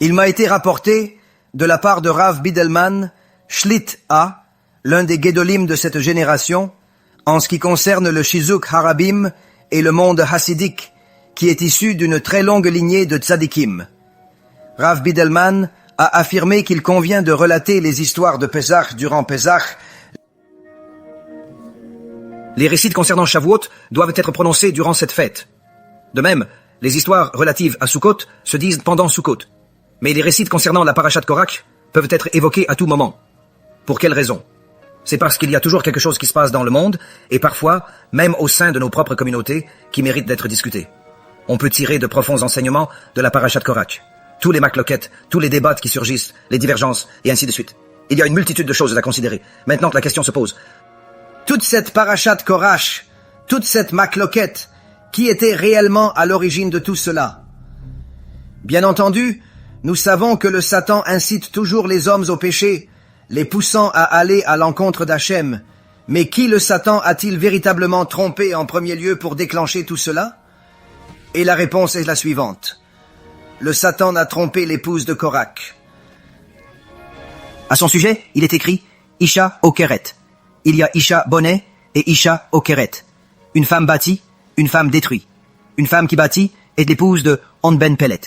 Il m'a été rapporté, de la part de Rav Bidelman, Shlit A, l'un des Gedolim de cette génération, en ce qui concerne le Shizuk Harabim et le monde hassidique, qui est issu d'une très longue lignée de tzadikim. Rav Bidelman a affirmé qu'il convient de relater les histoires de Pesach durant Pesach. Les récits concernant Shavuot doivent être prononcés durant cette fête. De même, les histoires relatives à Sukkot se disent pendant Sukkot. Mais les récits concernant la parashat Korach peuvent être évoqués à tout moment. Pour quelle raison? C'est parce qu'il y a toujours quelque chose qui se passe dans le monde, et parfois, même au sein de nos propres communautés, qui mérite d'être discuté. On peut tirer de profonds enseignements de la parashat Korach. Tous les macloquettes, tous les débats qui surgissent, les divergences, et ainsi de suite. Il y a une multitude de choses à considérer. Maintenant que la question se pose. Toute cette parashat Korach, toute cette macloquette, qui était réellement à l'origine de tout cela? Bien entendu, nous savons que le Satan incite toujours les hommes au péché, les poussant à aller à l'encontre d'Hachem. Mais qui le Satan a-t-il véritablement trompé en premier lieu pour déclencher tout cela? Et la réponse est la suivante. Le Satan a trompé l'épouse de Korach. À son sujet, il est écrit Isha Okeret. Il y a Isha Bonnet et Isha Okeret. Une femme bâtie, une femme détruite. Une femme qui bâtit est l'épouse de Onben Pellet.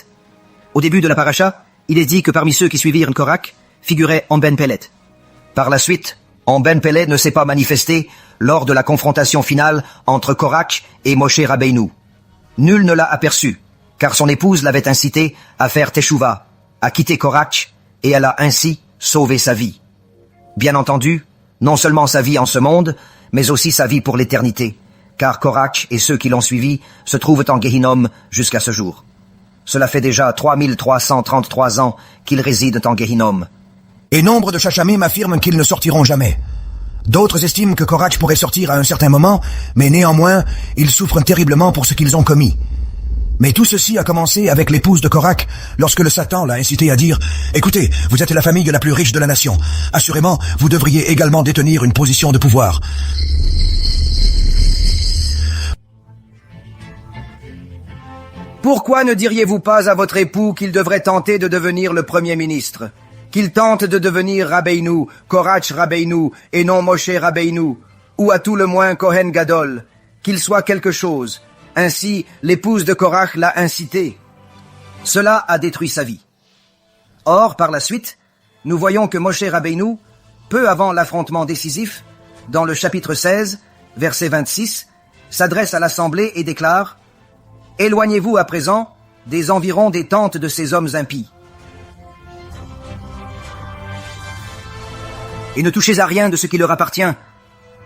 Au début de la paracha, il est dit que parmi ceux qui suivirent Korach figurait Onben Pellet. Par la suite, Onben Pellet ne s'est pas manifesté lors de la confrontation finale entre Korach et Moshe Rabbeinu. Nul ne l'a aperçu, car son épouse l'avait incité à faire Teshuvah, à quitter Korach, et elle a ainsi sauvé sa vie. Bien entendu, non seulement sa vie en ce monde, mais aussi sa vie pour l'éternité, car Korach et ceux qui l'ont suivi se trouvent en Gehinnom jusqu'à ce jour. Cela fait déjà 3333 ans qu'ils résident en Gehinnom. Et nombre de Chachamim affirment qu'ils ne sortiront jamais. D'autres estiment que Korach pourrait sortir à un certain moment, mais néanmoins, ils souffrent terriblement pour ce qu'ils ont commis. Mais tout ceci a commencé avec l'épouse de Korach, lorsque le Satan l'a incité à dire « Écoutez, vous êtes la famille la plus riche de la nation. Assurément, vous devriez également détenir une position de pouvoir. » Pourquoi ne diriez-vous pas à votre époux qu'il devrait tenter de devenir le Premier ministre? Qu'il tente de devenir Rabbeinu, Korach Rabbeinu, et non Moshe Rabbeinu, ou à tout le moins Kohen Gadol, qu'il soit quelque chose. Ainsi, l'épouse de Korach l'a incité. Cela a détruit sa vie. Or, par la suite, nous voyons que Moshe Rabbeinu, peu avant l'affrontement décisif, dans le chapitre 16, verset 26, s'adresse à l'assemblée et déclare « Éloignez-vous à présent des environs des tentes de ces hommes impies. Et ne touchez à rien de ce qui leur appartient,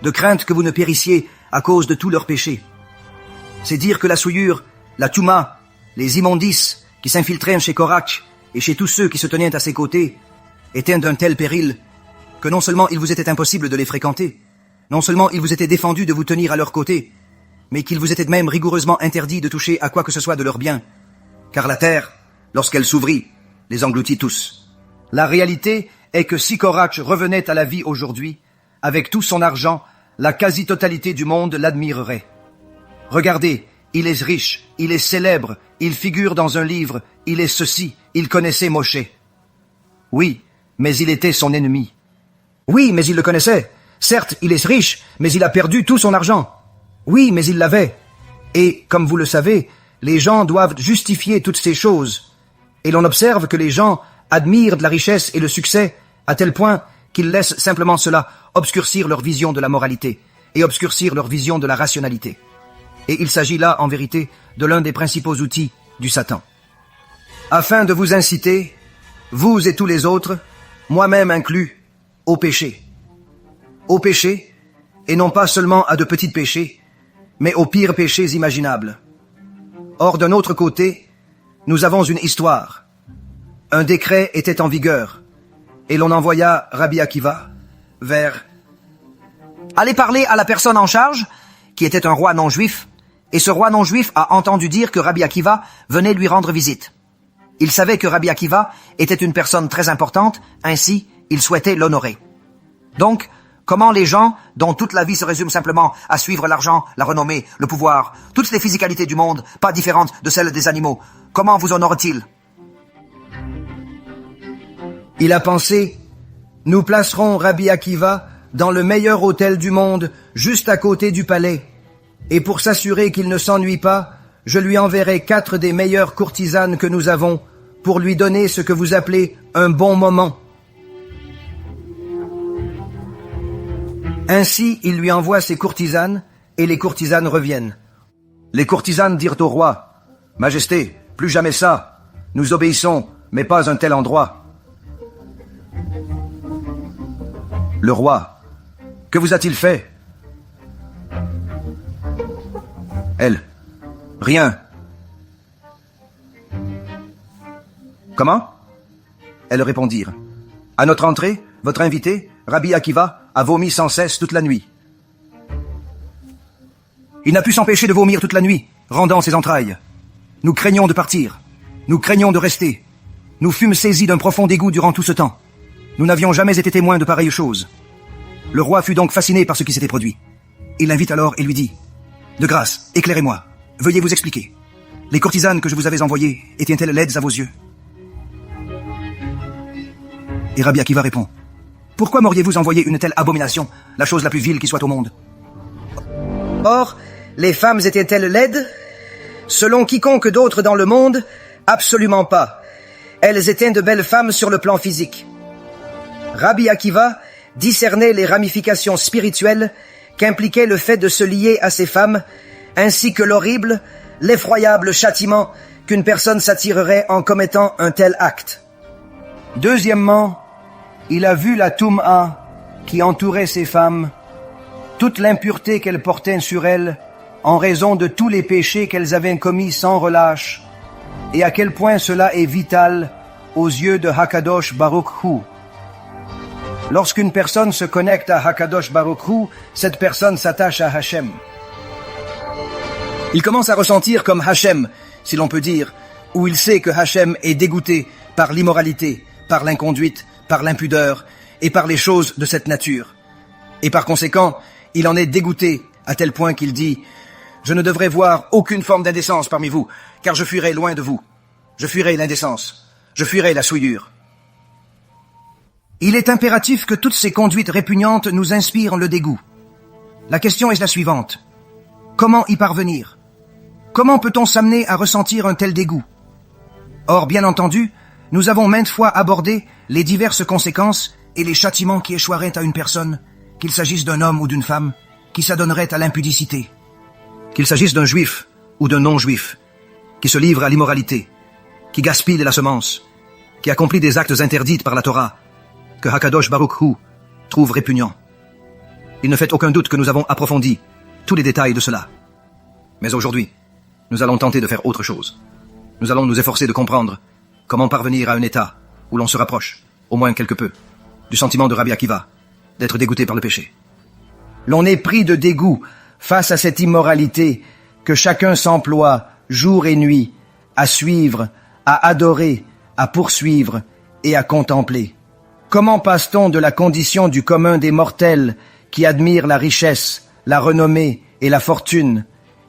de crainte que vous ne périssiez à cause de tous leurs péchés. » C'est dire que la souillure, la touma, les immondices qui s'infiltraient chez Korach et chez tous ceux qui se tenaient à ses côtés étaient d'un tel péril que non seulement il vous était impossible de les fréquenter, non seulement il vous était défendu de vous tenir à leur côté, mais qu'il vous était même rigoureusement interdit de toucher à quoi que ce soit de leurs biens, car la terre, lorsqu'elle s'ouvrit, les engloutit tous. La réalité est que si Korach revenait à la vie aujourd'hui, avec tout son argent, la quasi-totalité du monde l'admirerait. Regardez, il est riche, il est célèbre, il figure dans un livre, il est ceci, il connaissait Moshe. Oui, mais il était son ennemi. Oui, mais il le connaissait. Certes, il est riche, mais il a perdu tout son argent. Oui, mais il l'avait. Et, comme vous le savez, les gens doivent justifier toutes ces choses. Et l'on observe que les gens admirent de la richesse et le succès à tel point qu'ils laissent simplement cela obscurcir leur vision de la moralité et obscurcir leur vision de la rationalité. Et il s'agit là, en vérité, de l'un des principaux outils du Satan. Afin de vous inciter, vous et tous les autres, moi-même inclus, au péché. Au péché, et non pas seulement à de petits péchés, mais aux pires péchés imaginables. Or, d'un autre côté, nous avons une histoire. Un décret était en vigueur, et l'on envoya Rabbi Akiva vers... Allez parler à la personne en charge, qui était un roi non-juif, et ce roi non-juif a entendu dire que Rabbi Akiva venait lui rendre visite. Il savait que Rabbi Akiva était une personne très importante, ainsi il souhaitait l'honorer. Donc, comment les gens, dont toute la vie se résume simplement à suivre l'argent, la renommée, le pouvoir, toutes les physicalités du monde, pas différentes de celles des animaux, comment vous honorent-ils? Il a pensé, nous placerons Rabbi Akiva dans le meilleur hôtel du monde, juste à côté du palais. Et pour s'assurer qu'il ne s'ennuie pas, je lui enverrai 4 des meilleures courtisanes que nous avons pour lui donner ce que vous appelez un bon moment. Ainsi, il lui envoie ses courtisanes et les courtisanes reviennent. Les courtisanes dirent au roi, « Majesté, plus jamais ça. Nous obéissons, mais pas un tel endroit. » Le roi, « Que vous a-t-il fait ?» Elle, « Rien. » Comment ? Elles répondirent, « À notre entrée, votre invité, Rabbi Akiva, a vomi sans cesse toute la nuit. Il n'a pu s'empêcher de vomir toute la nuit, rendant ses entrailles. Nous craignons de partir. Nous craignons de rester. Nous fûmes saisis d'un profond dégoût durant tout ce temps. Nous n'avions jamais été témoins de pareilles choses. Le roi fut donc fasciné par ce qui s'était produit. Il l'invite alors et lui dit, « De grâce, éclairez-moi. Veuillez vous expliquer. Les courtisanes que je vous avais envoyées étaient-elles laides à vos yeux ?» Et Rabbi Akiva répond, « Pourquoi m'auriez-vous envoyé une telle abomination, la chose la plus vile qui soit au monde ?» Or, les femmes étaient-elles laides ? Selon quiconque d'autre dans le monde, absolument pas. Elles étaient de belles femmes sur le plan physique. Rabbi Akiva discernait les ramifications spirituelles qu'impliquait le fait de se lier à ces femmes, ainsi que l'horrible, l'effroyable châtiment qu'une personne s'attirerait en commettant un tel acte. Deuxièmement, il a vu la Toum'a qui entourait ces femmes, toute l'impureté qu'elles portaient sur elles, en raison de tous les péchés qu'elles avaient commis sans relâche, et à quel point cela est vital aux yeux de Hakadosh Baruch Hu. Lorsqu'une personne se connecte à Hakadosh Baruch Hu, cette personne s'attache à Hachem. Il commence à ressentir comme Hachem, si l'on peut dire, où il sait que Hachem est dégoûté par l'immoralité, par l'inconduite, par l'impudeur et par les choses de cette nature. Et par conséquent, il en est dégoûté à tel point qu'il dit « Je ne devrais voir aucune forme d'indécence parmi vous, car je fuirai loin de vous. Je fuirai l'indécence. Je fuirai la souillure. » Il est impératif que toutes ces conduites répugnantes nous inspirent le dégoût. La question est la suivante. Comment y parvenir ? Comment peut-on s'amener à ressentir un tel dégoût ? Or, bien entendu, nous avons maintes fois abordé les diverses conséquences et les châtiments qui échoueraient à une personne, qu'il s'agisse d'un homme ou d'une femme, qui s'adonnerait à l'impudicité, qu'il s'agisse d'un juif ou d'un non-juif, qui se livre à l'immoralité, qui gaspille la semence, qui accomplit des actes interdits par la Torah, que Hakadosh Baruch Hu trouve répugnant. Il ne fait aucun doute que nous avons approfondi tous les détails de cela. Mais aujourd'hui, nous allons tenter de faire autre chose. Nous allons nous efforcer de comprendre comment parvenir à un état où l'on se rapproche, au moins quelque peu, du sentiment de Rabbi Akiva, d'être dégoûté par le péché. L'on est pris de dégoût face à cette immoralité que chacun s'emploie, jour et nuit, à suivre, à adorer, à poursuivre et à contempler. Comment passe-t-on de la condition du commun des mortels qui admirent la richesse, la renommée et la fortune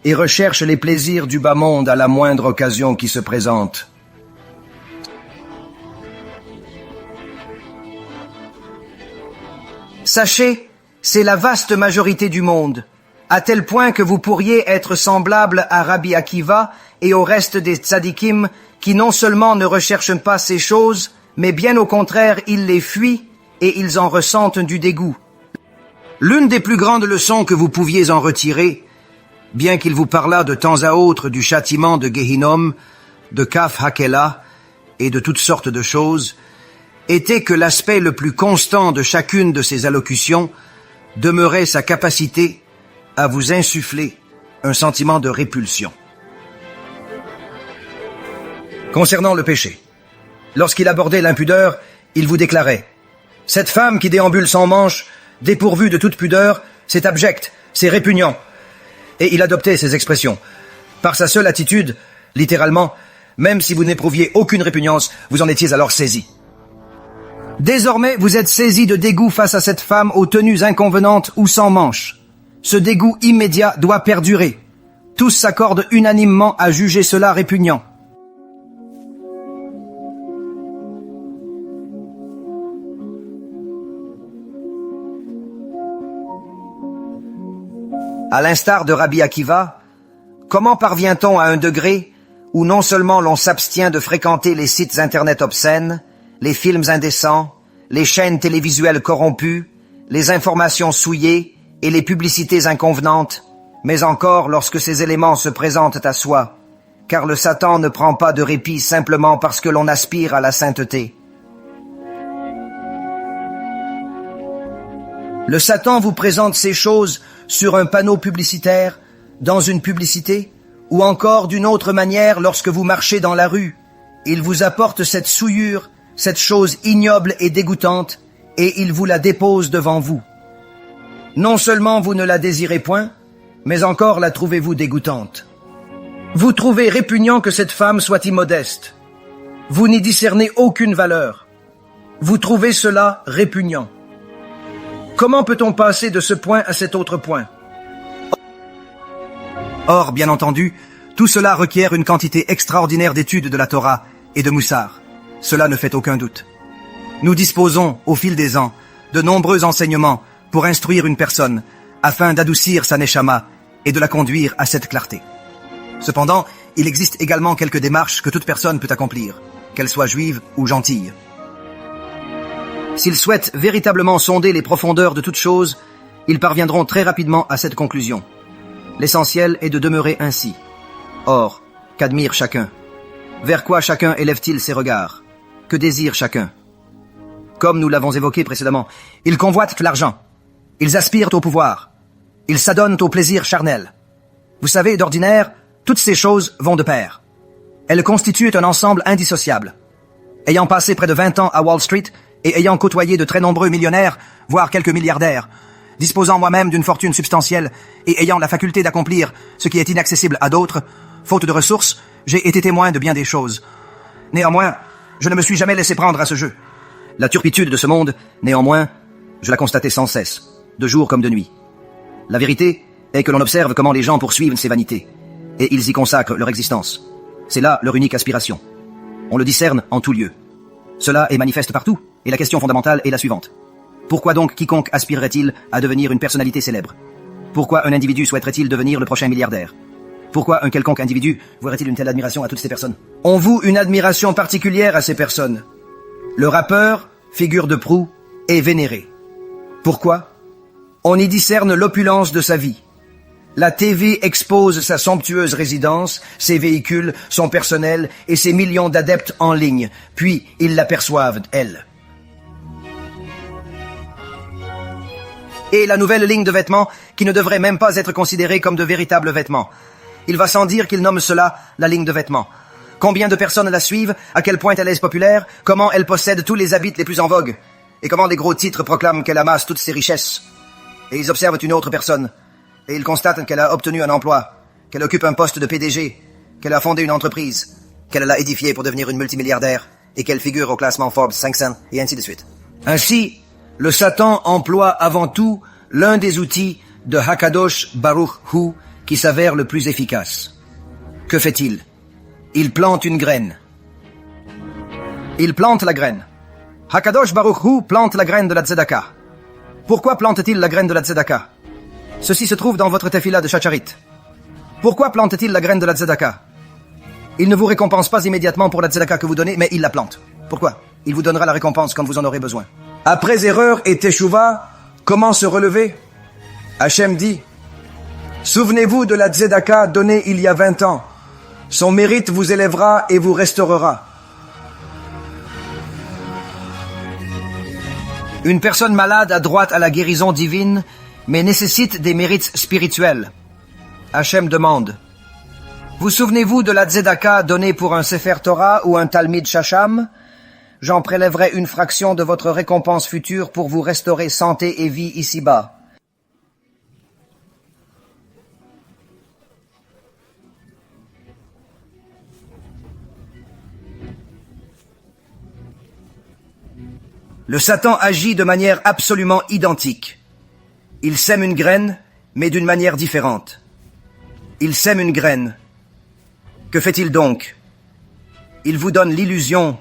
et recherchent les plaisirs du bas monde à la moindre occasion qui se présente? Sachez, c'est la vaste majorité du monde, à tel point que vous pourriez être semblable à Rabbi Akiva et au reste des tzadikim qui non seulement ne recherchent pas ces choses, mais bien au contraire, ils les fuient et ils en ressentent du dégoût. L'une des plus grandes leçons que vous pouviez en retirer, bien qu'il vous parlât de temps à autre du châtiment de Gehinom, de Kaf Hakela et de toutes sortes de choses, était que l'aspect le plus constant de chacune de ces allocutions demeurait sa capacité à vous insuffler un sentiment de répulsion. Concernant le péché, lorsqu'il abordait l'impudeur, il vous déclarait « Cette femme qui déambule sans manche, dépourvue de toute pudeur, c'est abject, c'est répugnant. » Et il adoptait ces expressions. Par sa seule attitude, littéralement, même si vous n'éprouviez aucune répugnance, vous en étiez alors saisi. Désormais, vous êtes saisi de dégoût face à cette femme aux tenues inconvenantes ou sans manches. Ce dégoût immédiat doit perdurer. Tous s'accordent unanimement à juger cela répugnant. À l'instar de Rabbi Akiva, comment parvient-on à un degré où non seulement l'on s'abstient de fréquenter les sites internet obscènes, les films indécents, les chaînes télévisuelles corrompues, les informations souillées et les publicités inconvenantes, mais encore lorsque ces éléments se présentent à soi, car le Satan ne prend pas de répit simplement parce que l'on aspire à la sainteté. Le Satan vous présente ces choses sur un panneau publicitaire, dans une publicité, ou encore d'une autre manière lorsque vous marchez dans la rue. Il vous apporte cette souillure, cette chose ignoble et dégoûtante, et il vous la dépose devant vous. Non seulement vous ne la désirez point, mais encore la trouvez-vous dégoûtante. Vous trouvez répugnant que cette femme soit immodeste. Vous n'y discernez aucune valeur. Vous trouvez cela répugnant. Comment peut-on passer de ce point à cet autre point? Or, bien entendu, tout cela requiert une quantité extraordinaire d'études de la Torah et de Moussar. Cela ne fait aucun doute. Nous disposons, au fil des ans, de nombreux enseignements pour instruire une personne, afin d'adoucir sa neshama et de la conduire à cette clarté. Cependant, il existe également quelques démarches que toute personne peut accomplir, qu'elle soit juive ou gentille. S'ils souhaitent véritablement sonder les profondeurs de toute chose, ils parviendront très rapidement à cette conclusion. L'essentiel est de demeurer ainsi. Or, qu'admire chacun? Vers quoi chacun élève-t-il ses regards? Que désire chacun? Comme nous l'avons évoqué précédemment, ils convoitent l'argent. Ils aspirent au pouvoir. Ils s'adonnent au plaisir charnel. Vous savez, d'ordinaire, toutes ces choses vont de pair. Elles constituent un ensemble indissociable. Ayant passé près de 20 ans à Wall Street et ayant côtoyé de très nombreux millionnaires, voire quelques milliardaires, disposant moi-même d'une fortune substantielle et ayant la faculté d'accomplir ce qui est inaccessible à d'autres, faute de ressources, j'ai été témoin de bien des choses. Néanmoins, je ne me suis jamais laissé prendre à ce jeu. La turpitude de ce monde, néanmoins, je la constatais sans cesse, de jour comme de nuit. La vérité est que l'on observe comment les gens poursuivent ces vanités, et ils y consacrent leur existence. C'est là leur unique aspiration. On le discerne en tout lieu. Cela est manifeste partout, et la question fondamentale est la suivante. Pourquoi donc quiconque aspirerait-il à devenir une personnalité célèbre? Pourquoi un individu souhaiterait-il devenir le prochain milliardaire? Pourquoi un quelconque individu voudrait-il une telle admiration à toutes ces personnes? On voue une admiration particulière à ces personnes. Le rappeur, figure de proue, est vénéré. Pourquoi? On y discerne l'opulence de sa vie. La TV expose sa somptueuse résidence, ses véhicules, son personnel et ses millions d'adeptes en ligne. Puis, ils l'aperçoivent, elle. Et la nouvelle ligne de vêtements qui ne devrait même pas être considérée comme de véritables vêtements. Il va sans dire qu'il nomme cela la ligne de vêtements. Combien de personnes la suivent, à quel point elle est populaire, comment elle possède tous les habits les plus en vogue, et comment les gros titres proclament qu'elle amasse toutes ses richesses. Et ils observent une autre personne, et ils constatent qu'elle a obtenu un emploi, qu'elle occupe un poste de PDG, qu'elle a fondé une entreprise, qu'elle l'a édifiée pour devenir une multimilliardaire, et qu'elle figure au classement Forbes 500, et ainsi de suite. Ainsi, le Satan emploie avant tout l'un des outils de Hakadosh Baruch Hu qui s'avère le plus efficace. Que fait-il? Il plante une graine. Il plante la graine. Hakadosh Baruch Hu plante la graine de la tzedaka. Pourquoi plante-t-il la graine de la tzedaka? Ceci se trouve dans votre tefila de Shacharit. Pourquoi plante-t-il la graine de la tzedaka? Il ne vous récompense pas immédiatement pour la tzedaka que vous donnez, mais il la plante. Pourquoi? Il vous donnera la récompense quand vous en aurez besoin. Après erreur et teshuva, comment se relever? Hachem dit, souvenez-vous de la tzedaka donnée il y a 20 ans. Son mérite vous élèvera et vous restaurera. Une personne malade a droit à la guérison divine, mais nécessite des mérites spirituels. Hachem demande, vous souvenez-vous de la tzedaka donnée pour un Sefer Torah ou un Talmid Shacham? J'en prélèverai une fraction de votre récompense future pour vous restaurer santé et vie ici-bas. Le Satan agit de manière absolument identique. Il sème une graine, mais d'une manière différente. Il sème une graine. Que fait-il donc? Il vous donne l'illusion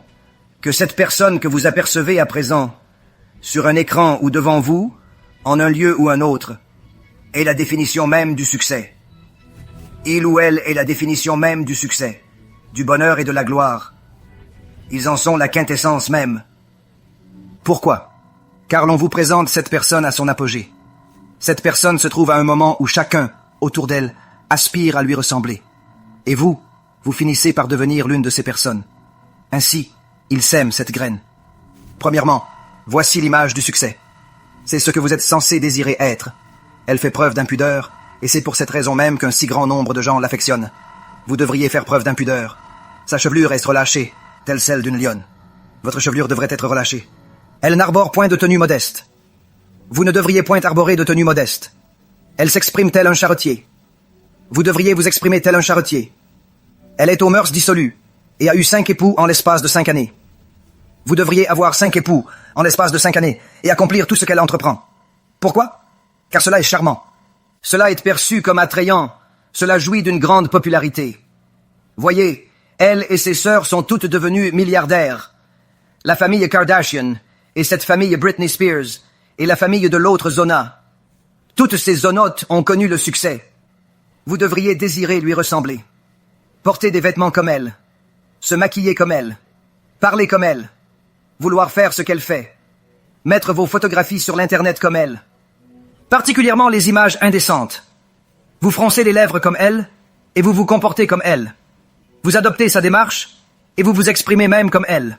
que cette personne que vous apercevez à présent, sur un écran ou devant vous, en un lieu ou un autre, est la définition même du succès. Il ou elle est la définition même du succès, du bonheur et de la gloire. Ils en sont la quintessence même. Pourquoi? Car l'on vous présente cette personne à son apogée. Cette personne se trouve à un moment où chacun, autour d'elle, aspire à lui ressembler. Et vous finissez par devenir l'une de ces personnes. Ainsi, il sème cette graine. Premièrement, voici l'image du succès. C'est ce que vous êtes censé désirer être. Elle fait preuve d'impudeur, et c'est pour cette raison même qu'un si grand nombre de gens l'affectionnent. Vous devriez faire preuve d'impudeur. Sa chevelure est relâchée, telle celle d'une lionne. Votre chevelure devrait être relâchée. Elle n'arbore point de tenue modeste. Vous ne devriez point arborer de tenue modeste. Elle s'exprime tel un charretier. Vous devriez vous exprimer tel un charretier. Elle est aux mœurs dissolues, et a eu 5 époux en l'espace de 5 années. Vous devriez avoir 5 époux en l'espace de 5 années, et accomplir tout ce qu'elle entreprend. Pourquoi? Car cela est charmant. Cela est perçu comme attrayant. Cela jouit d'une grande popularité. Voyez, elle et ses sœurs sont toutes devenues milliardaires. La famille Kardashian, et cette famille Britney Spears, et la famille de l'autre Zona. Toutes ces zonotes ont connu le succès. Vous devriez désirer lui ressembler. Porter des vêtements comme elle. Se maquiller comme elle. Parler comme elle. Vouloir faire ce qu'elle fait. Mettre vos photographies sur l'Internet comme elle. Particulièrement les images indécentes. Vous froncez les lèvres comme elle, et vous vous comportez comme elle. Vous adoptez sa démarche, et vous vous exprimez même comme elle.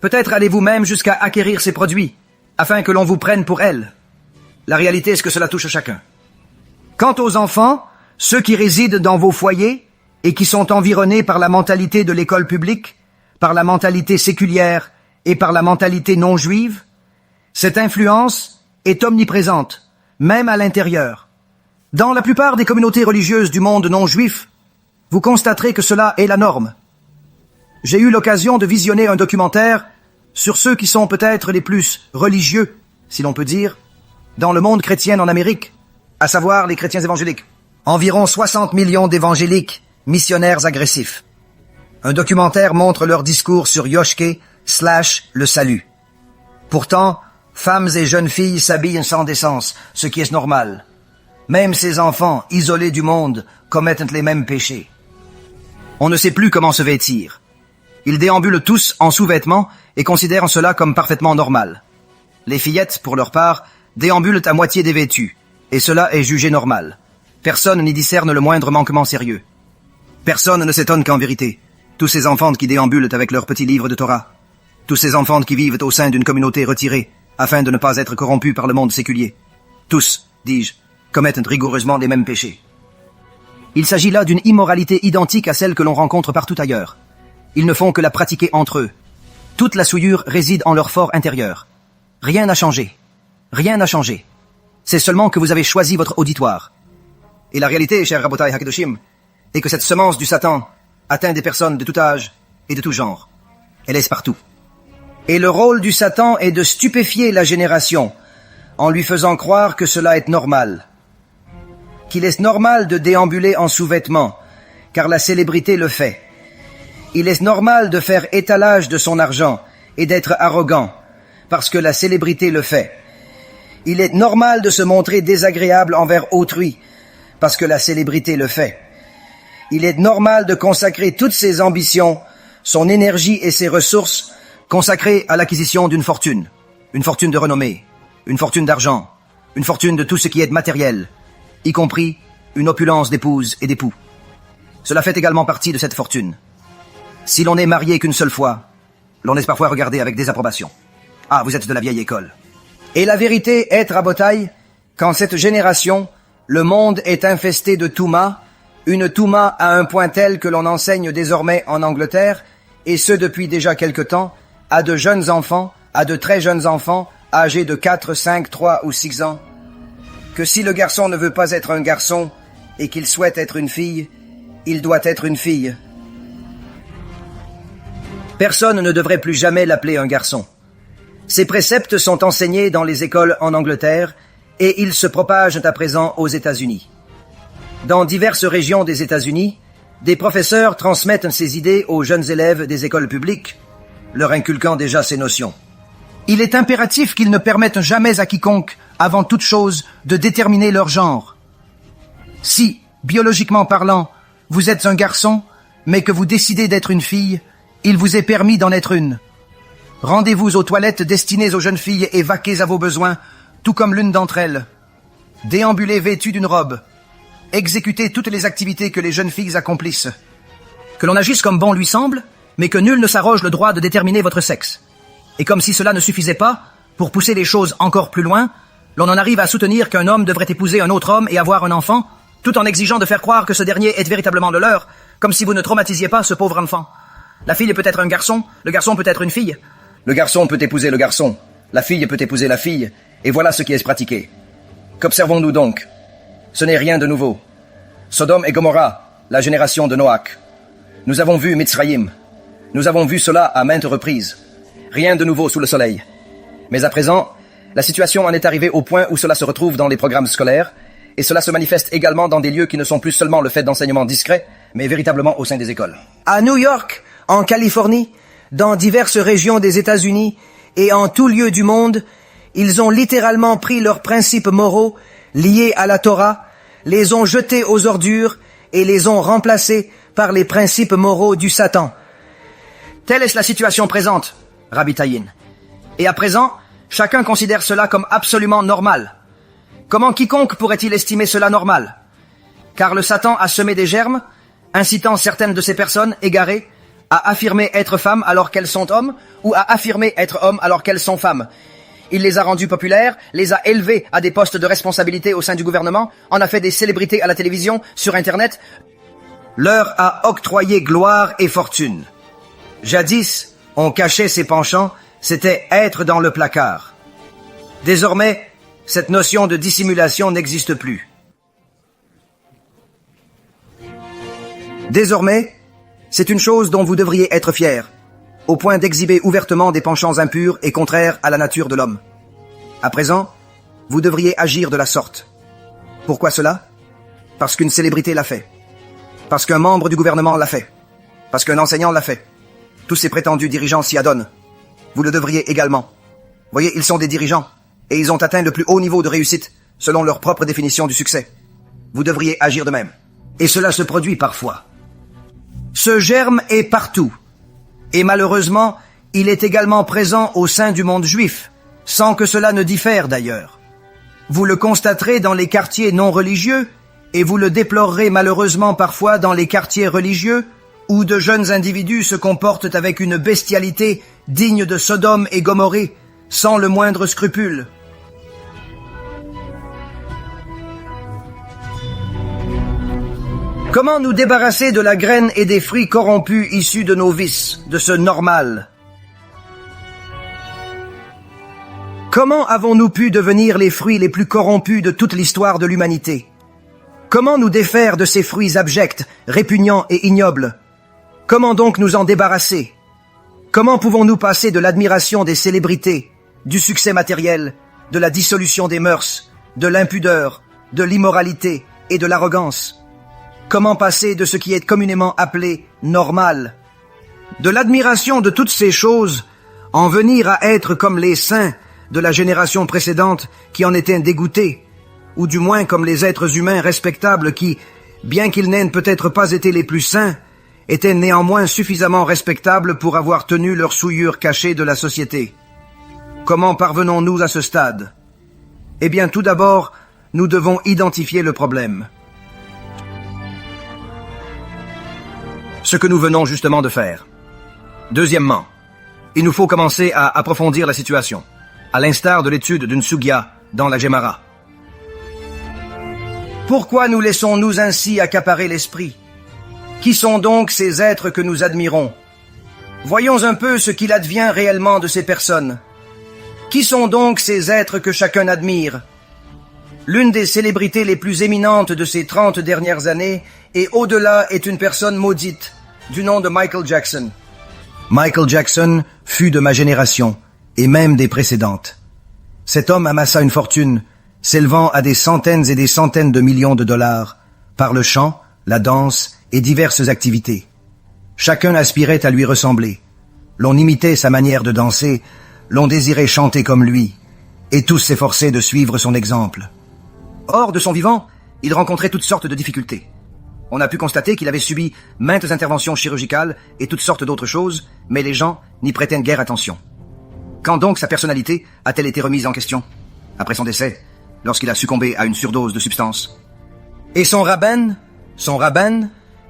Peut-être allez-vous même jusqu'à acquérir ses produits, afin que l'on vous prenne pour elle. La réalité est que cela touche chacun. Quant aux enfants, ceux qui résident dans vos foyers, et qui sont environnés par la mentalité de l'école publique, par la mentalité séculière et par la mentalité non juive, cette influence est omniprésente, même à l'intérieur. Dans la plupart des communautés religieuses du monde non juif, vous constaterez que cela est la norme. J'ai eu l'occasion de visionner un documentaire sur ceux qui sont peut-être les plus religieux, si l'on peut dire, dans le monde chrétien en Amérique, à savoir les chrétiens évangéliques. Environ 60 millions d'évangéliques missionnaires agressifs. Un documentaire montre leur discours sur Yoshke / le salut. Pourtant, femmes et jeunes filles s'habillent sans décence, ce qui est normal. Même ces enfants, isolés du monde, commettent les mêmes péchés. On ne sait plus comment se vêtir. Ils déambulent tous en sous-vêtements et considèrent cela comme parfaitement normal. Les fillettes, pour leur part, déambulent à moitié dévêtues, et cela est jugé normal. Personne n'y discerne le moindre manquement sérieux. Personne ne s'étonne qu'en vérité, tous ces enfants qui déambulent avec leurs petits livres de Torah, tous ces enfants qui vivent au sein d'une communauté retirée, afin de ne pas être corrompus par le monde séculier, tous, dis-je, commettent rigoureusement les mêmes péchés. Il s'agit là d'une immoralité identique à celle que l'on rencontre partout ailleurs. Ils ne font que la pratiquer entre eux. Toute la souillure réside en leur fort intérieur. Rien n'a changé. Rien n'a changé. C'est seulement que vous avez choisi votre auditoire. Et la réalité, cher Rabotai Hakedoshim, est que cette semence du Satan atteint des personnes de tout âge et de tout genre. Elle est partout. Et le rôle du Satan est de stupéfier la génération, en lui faisant croire que cela est normal. Qu'il est normal de déambuler en sous-vêtements, car la célébrité le fait. Il est normal de faire étalage de son argent et d'être arrogant, parce que la célébrité le fait. Il est normal de se montrer désagréable envers autrui, parce que la célébrité le fait. Il est normal de consacrer toutes ses ambitions, son énergie et ses ressources consacrées à l'acquisition d'une fortune de renommée, une fortune d'argent, une fortune de tout ce qui est matériel, y compris une opulence d'épouses et d'époux. Cela fait également partie de cette fortune. Si l'on n'est marié qu'une seule fois, l'on est parfois regardé avec désapprobation. Ah, vous êtes de la vieille école. Et la vérité est, Rabotai, qu'en cette génération, le monde est infesté de Touma, une Touma à un point tel que l'on enseigne désormais en Angleterre, et ce depuis déjà quelque temps, à de jeunes enfants, à de très jeunes enfants, âgés de 4, 5, 3 ou 6 ans, que si le garçon ne veut pas être un garçon et qu'il souhaite être une fille, il doit être une fille. Personne ne devrait plus jamais l'appeler un garçon. Ces préceptes sont enseignés dans les écoles en Angleterre et ils se propagent à présent aux États-Unis. Dans diverses régions des États-Unis, des professeurs transmettent ces idées aux jeunes élèves des écoles publiques, leur inculquant déjà ces notions. Il est impératif qu'ils ne permettent jamais à quiconque avant toute chose, de déterminer leur genre. Si, biologiquement parlant, vous êtes un garçon, mais que vous décidez d'être une fille, il vous est permis d'en être une. Rendez-vous aux toilettes destinées aux jeunes filles et vaquez à vos besoins, tout comme l'une d'entre elles. Déambulez vêtues d'une robe. Exécutez toutes les activités que les jeunes filles accomplissent. Que l'on agisse comme bon lui semble, mais que nul ne s'arroge le droit de déterminer votre sexe. Et comme si cela ne suffisait pas, pour pousser les choses encore plus loin, l'on en arrive à soutenir qu'un homme devrait épouser un autre homme et avoir un enfant, tout en exigeant de faire croire que ce dernier est véritablement le leur, comme si vous ne traumatisiez pas ce pauvre enfant. La fille peut être un garçon, le garçon peut être une fille. Le garçon peut épouser le garçon, la fille peut épouser la fille, et voilà ce qui est pratiqué. Qu'observons-nous donc? Ce n'est rien de nouveau. Sodome et Gomorrha, la génération de Noach. Nous avons vu Mitzrayim. Nous avons vu cela à maintes reprises. Rien de nouveau sous le soleil. Mais à présent, la situation en est arrivée au point où cela se retrouve dans les programmes scolaires, et cela se manifeste également dans des lieux qui ne sont plus seulement le fait d'enseignements discrets, mais véritablement au sein des écoles. À New York, en Californie, dans diverses régions des États-Unis et en tout lieu du monde, ils ont littéralement pris leurs principes moraux liés à la Torah, les ont jetés aux ordures et les ont remplacés par les principes moraux du Satan. Telle est la situation présente, Rabbi Tayin. Et à présent, chacun considère cela comme absolument normal. Comment quiconque pourrait-il estimer cela normal? Car le Satan a semé des germes, incitant certaines de ces personnes égarées à affirmer être femmes alors qu'elles sont hommes, ou à affirmer être hommes alors qu'elles sont femmes. Il les a rendus populaires, les a élevés à des postes de responsabilité au sein du gouvernement, en a fait des célébrités à la télévision, sur Internet, leur a octroyé gloire et fortune. Jadis, on cachait ses penchants, c'était être dans le placard. Désormais, cette notion de dissimulation n'existe plus. Désormais, c'est une chose dont vous devriez être fiers, au point d'exhiber ouvertement des penchants impurs et contraires à la nature de l'homme. À présent, vous devriez agir de la sorte. Pourquoi cela? Parce qu'une célébrité l'a fait. Parce qu'un membre du gouvernement l'a fait. Parce qu'un enseignant l'a fait. Tous ces prétendus dirigeants s'y adonnent. Vous le devriez également. Voyez, ils sont des dirigeants, et ils ont atteint le plus haut niveau de réussite, selon leur propre définition du succès. Vous devriez agir de même. Et cela se produit parfois. Ce germe est partout. Et malheureusement, il est également présent au sein du monde juif, sans que cela ne diffère d'ailleurs. Vous le constaterez dans les quartiers non religieux, et vous le déplorerez malheureusement parfois dans les quartiers religieux, où de jeunes individus se comportent avec une bestialité digne de Sodome et Gomorrhée, sans le moindre scrupule. Comment nous débarrasser de la graine et des fruits corrompus issus de nos vices, de ce normal? Comment avons-nous pu devenir les fruits les plus corrompus de toute l'histoire de l'humanité? Comment nous défaire de ces fruits abjects, répugnants et ignobles? Comment donc nous en débarrasser? Comment pouvons-nous passer de l'admiration des célébrités, du succès matériel, de la dissolution des mœurs, de l'impudeur, de l'immoralité et de l'arrogance? Comment passer de ce qui est communément appelé normal, de l'admiration de toutes ces choses, en venir à être comme les saints de la génération précédente qui en étaient dégoûtés, ou du moins comme les êtres humains respectables qui, bien qu'ils n'aient peut-être pas été les plus saints, étaient néanmoins suffisamment respectables pour avoir tenu leur souillure cachée de la société. Comment parvenons-nous à ce stade? Eh bien, tout d'abord, nous devons identifier le problème. Ce que nous venons justement de faire. Deuxièmement, il nous faut commencer à approfondir la situation, à l'instar de l'étude d'une sugya dans la Gemara. Pourquoi nous laissons-nous ainsi accaparer l'esprit? Qui sont donc ces êtres que nous admirons? Voyons un peu ce qu'il advient réellement de ces personnes. Qui sont donc ces êtres que chacun admire? L'une des célébrités les plus éminentes de ces 30 dernières années et au-delà est une personne maudite, du nom de Michael Jackson. Michael Jackson fut de ma génération, et même des précédentes. Cet homme amassa une fortune, s'élevant à des centaines et des centaines de millions de dollars, par le chant, la danse et diverses activités. Chacun aspirait à lui ressembler. L'on imitait sa manière de danser, l'on désirait chanter comme lui. et tous s'efforçaient de suivre son exemple. Or, de son vivant, il rencontrait toutes sortes de difficultés. On a pu constater qu'il avait subi maintes interventions chirurgicales et toutes sortes d'autres choses, mais les gens n'y prêtaient guère attention. Quand donc sa personnalité a-t-elle été remise en question? Après son décès, lorsqu'il a succombé à une surdose de substances. Et son rabbin,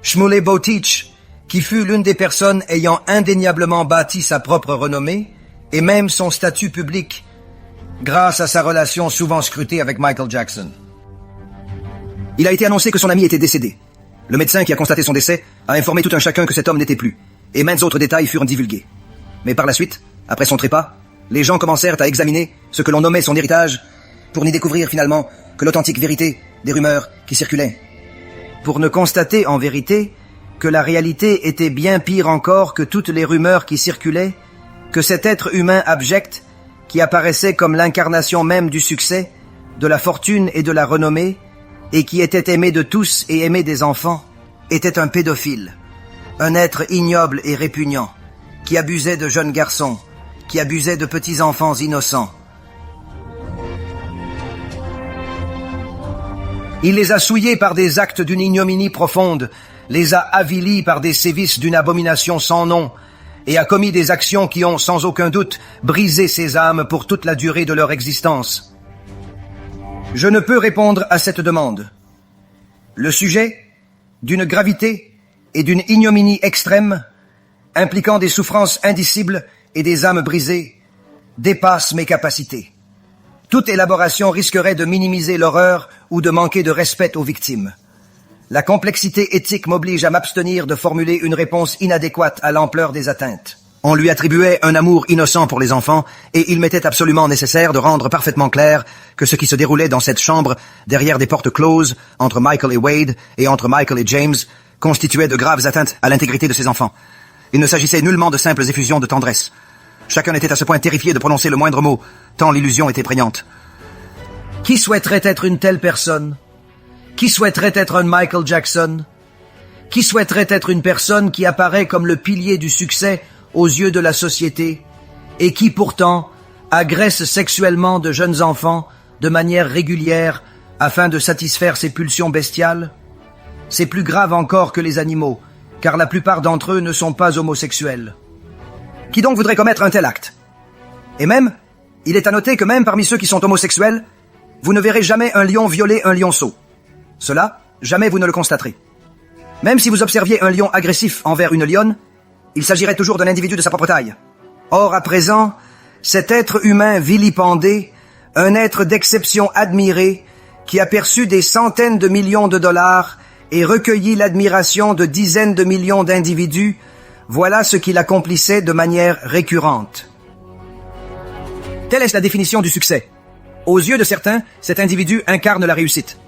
Shmuley Boteach, qui fut l'une des personnes ayant indéniablement bâti sa propre renommée, et même son statut public, grâce à sa relation souvent scrutée avec Michael Jackson. Il a été annoncé que son ami était décédé. Le médecin qui a constaté son décès a informé tout un chacun que cet homme n'était plus, et maints autres détails furent divulgués. Mais par la suite, après son trépas, les gens commencèrent à examiner ce que l'on nommait son héritage, pour n'y découvrir finalement que l'authentique vérité des rumeurs qui circulaient. Pour ne constater en vérité que la réalité était bien pire encore que toutes les rumeurs qui circulaient, que cet être humain abject, qui apparaissait comme l'incarnation même du succès, de la fortune et de la renommée, et qui était aimé de tous et aimé des enfants, était un pédophile, un être ignoble et répugnant, qui abusait de jeunes garçons, qui abusait de petits enfants innocents. Il les a souillés par des actes d'une ignominie profonde, les a avilis par des sévices d'une abomination sans nom, et a commis des actions qui ont, sans aucun doute, brisé ces âmes pour toute la durée de leur existence. Je ne peux répondre à cette demande. Le sujet, d'une gravité et d'une ignominie extrême, impliquant des souffrances indicibles et des âmes brisées, dépasse mes capacités. Toute élaboration risquerait de minimiser l'horreur ou de manquer de respect aux victimes. La complexité éthique m'oblige à m'abstenir de formuler une réponse inadéquate à l'ampleur des atteintes. On lui attribuait un amour innocent pour les enfants, et il m'était absolument nécessaire de rendre parfaitement clair que ce qui se déroulait dans cette chambre, derrière des portes closes, entre Michael et Wade, et entre Michael et James, constituait de graves atteintes à l'intégrité de ses enfants. Il ne s'agissait nullement de simples effusions de tendresse. Chacun était à ce point terrifié de prononcer le moindre mot, tant l'illusion était prégnante. Qui souhaiterait être une telle personne? Qui souhaiterait être un Michael Jackson? Qui souhaiterait être une personne qui apparaît comme le pilier du succès aux yeux de la société, et qui pourtant agresse sexuellement de jeunes enfants de manière régulière afin de satisfaire ses pulsions bestiales? C'est plus grave encore que les animaux, car la plupart d'entre eux ne sont pas homosexuels. Qui donc voudrait commettre un tel acte? Et même, il est à noter que même parmi ceux qui sont homosexuels, vous ne verrez jamais un lion violer un lionceau. Cela, jamais vous ne le constaterez. Même si vous observiez un lion agressif envers une lionne, il s'agirait toujours d'un individu de sa propre taille. Or, à présent, cet être humain vilipendé, un être d'exception admiré, qui a perçu des centaines de millions de dollars et recueilli l'admiration de dizaines de millions d'individus, voilà ce qu'il accomplissait de manière récurrente. Telle est la définition du succès. Aux yeux de certains, cet individu incarne la réussite.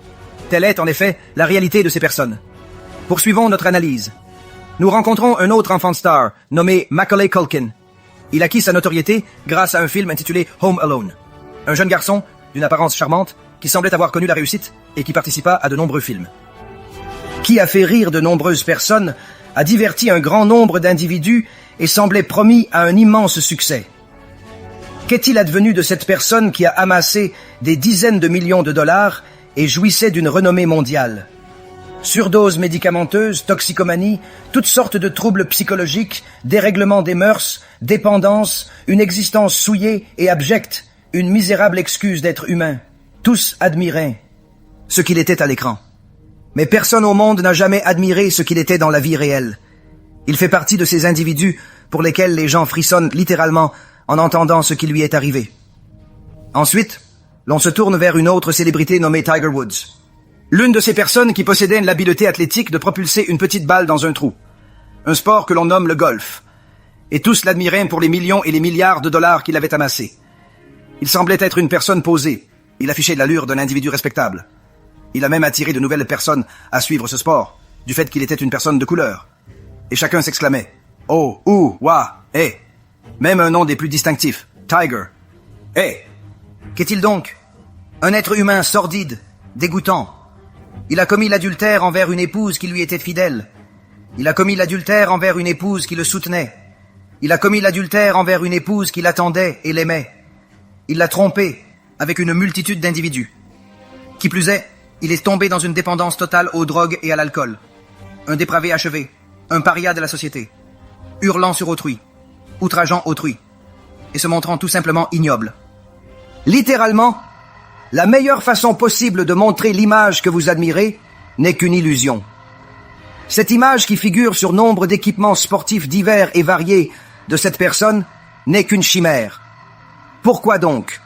Telle est, en effet, la réalité de ces personnes. Poursuivons notre analyse. Nous rencontrons un autre enfant star, nommé Macaulay Culkin. Il acquit sa notoriété grâce à un film intitulé Home Alone. Un jeune garçon, d'une apparence charmante, qui semblait avoir connu la réussite et qui participa à de nombreux films. Qui a fait rire de nombreuses personnes, a diverti un grand nombre d'individus et semblait promis à un immense succès. Qu'est-il advenu de cette personne qui a amassé des dizaines de millions de dollars et jouissait d'une renommée mondiale? Surdose médicamenteuse, toxicomanie, toutes sortes de troubles psychologiques, dérèglement des mœurs, dépendance, une existence souillée et abjecte, une misérable excuse d'être humain. Tous admiraient ce qu'il était à l'écran. Mais personne au monde n'a jamais admiré ce qu'il était dans la vie réelle. Il fait partie de ces individus pour lesquels les gens frissonnent littéralement en entendant ce qui lui est arrivé. Ensuite, l'on se tourne vers une autre célébrité nommée Tiger Woods. L'une de ces personnes qui possédait l'habileté athlétique de propulser une petite balle dans un trou. Un sport que l'on nomme le golf. Et tous l'admiraient pour les millions et les milliards de dollars qu'il avait amassés. Il semblait être une personne posée. Il affichait l'allure d'un individu respectable. Il a même attiré de nouvelles personnes à suivre ce sport, du fait qu'il était une personne de couleur. Et chacun s'exclamait « Oh, ouh, ouah, eh !» Même un nom des plus distinctifs, Tiger. Eh ! Qu'est-il donc? Un être humain sordide, dégoûtant. Il a commis l'adultère envers une épouse qui lui était fidèle. Il a commis l'adultère envers une épouse qui le soutenait. Il a commis l'adultère envers une épouse qui l'attendait et l'aimait. Il l'a trompée, avec une multitude d'individus. Qui plus est, il est tombé dans une dépendance totale aux drogues et à l'alcool. Un dépravé achevé, un paria de la société, hurlant sur autrui, outrageant autrui, et se montrant tout simplement ignoble. Littéralement, la meilleure façon possible de montrer l'image que vous admirez n'est qu'une illusion. Cette image qui figure sur nombre d'équipements sportifs divers et variés de cette personne n'est qu'une chimère. Pourquoi donc?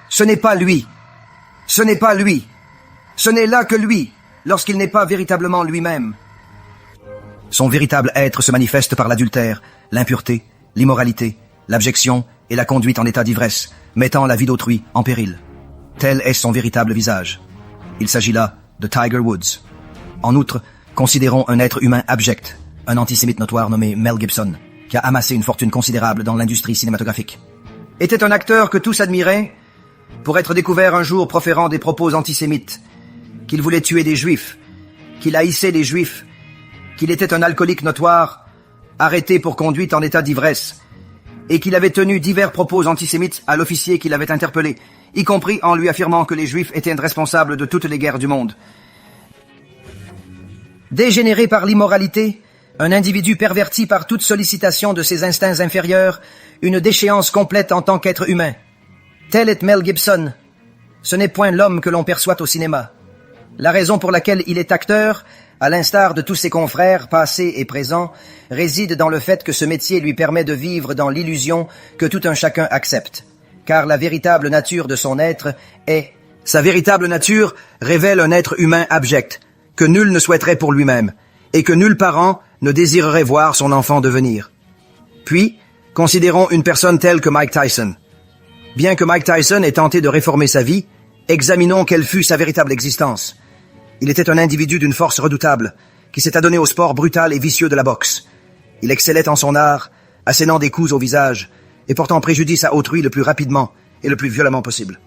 Ce n'est pas lui. Ce n'est pas lui. Ce n'est là que lui, lorsqu'il n'est pas véritablement lui-même. Son véritable être se manifeste par l'adultère, l'impureté, l'immoralité, l'abjection et la conduite en état d'ivresse, mettant la vie d'autrui en péril. Tel est son véritable visage. Il s'agit là de Tiger Woods. En outre, considérons un être humain abject, un antisémite notoire nommé Mel Gibson, qui a amassé une fortune considérable dans l'industrie cinématographique. Était un acteur que tous admiraient pour être découvert un jour proférant des propos antisémites, qu'il voulait tuer des juifs, qu'il haïssait les juifs, qu'il était un alcoolique notoire, arrêté pour conduite en état d'ivresse, et qu'il avait tenu divers propos antisémites à l'officier qui l'avait interpellé, y compris en lui affirmant que les juifs étaient responsables de toutes les guerres du monde. Dégénéré par l'immoralité, un individu perverti par toute sollicitation de ses instincts inférieurs, une déchéance complète en tant qu'être humain. Tel est Mel Gibson. Ce n'est point l'homme que l'on perçoit au cinéma. La raison pour laquelle il est acteur, à l'instar de tous ses confrères passés et présents, réside dans le fait que ce métier lui permet de vivre dans l'illusion que tout un chacun accepte. Car la véritable nature de son être est... Sa véritable nature révèle un être humain abject, que nul ne souhaiterait pour lui-même, et que nul parent ne désirerait voir son enfant devenir. Puis, considérons une personne telle que Mike Tyson. Bien que Mike Tyson ait tenté de réformer sa vie, examinons quelle fut sa véritable existence. Il était un individu d'une force redoutable, qui s'est adonné au sport brutal et vicieux de la boxe. Il excellait en son art, assénant des coups au visage, et portant préjudice à autrui le plus rapidement et le plus violemment possible.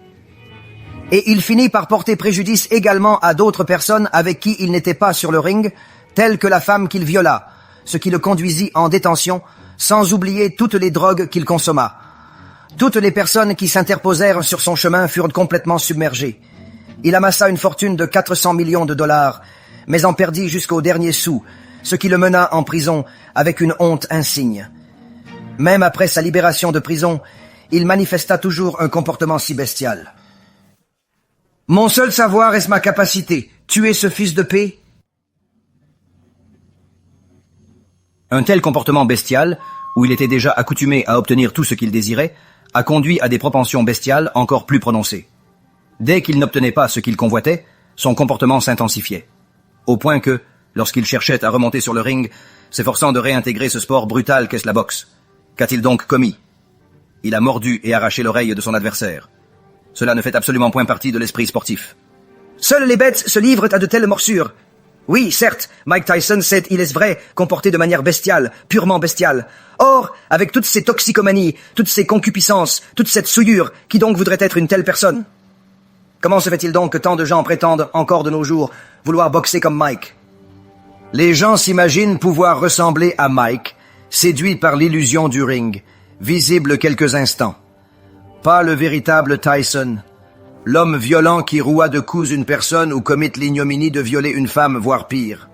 Et il finit par porter préjudice également à d'autres personnes avec qui il n'était pas sur le ring, telles que la femme qu'il viola, ce qui le conduisit en détention, sans oublier toutes les drogues qu'il consomma. Toutes les personnes qui s'interposèrent sur son chemin furent complètement submergées. Il amassa une fortune de 400 millions de dollars, mais en perdit jusqu'au dernier sou, ce qui le mena en prison avec une honte insigne. Même après sa libération de prison, il manifesta toujours un comportement si bestial. « Mon seul savoir est ma capacité, tuer ce fils de paix ?» Un tel comportement bestial, où il était déjà accoutumé à obtenir tout ce qu'il désirait, a conduit à des propensions bestiales encore plus prononcées. Dès qu'il n'obtenait pas ce qu'il convoitait, son comportement s'intensifiait. Au point que, lorsqu'il cherchait à remonter sur le ring, s'efforçant de réintégrer ce sport brutal qu'est la boxe, qu'a-t-il donc commis? Il a mordu et arraché l'oreille de son adversaire. Cela ne fait absolument point partie de l'esprit sportif. Seules les bêtes se livrent à de telles morsures. Oui, certes, Mike Tyson s'est, il est vrai, comporté de manière bestiale, purement bestiale. Or, avec toutes ces toxicomanies, toutes ces concupiscences, toute cette souillure, qui donc voudrait être une telle personne? Comment se fait-il donc que tant de gens prétendent, encore de nos jours, vouloir boxer comme Mike? Les gens s'imaginent pouvoir ressembler à Mike, séduits par l'illusion du ring, visible quelques instants. Pas le véritable Tyson, l'homme violent qui roua de coups une personne ou commit l'ignominie de violer une femme, voire pire.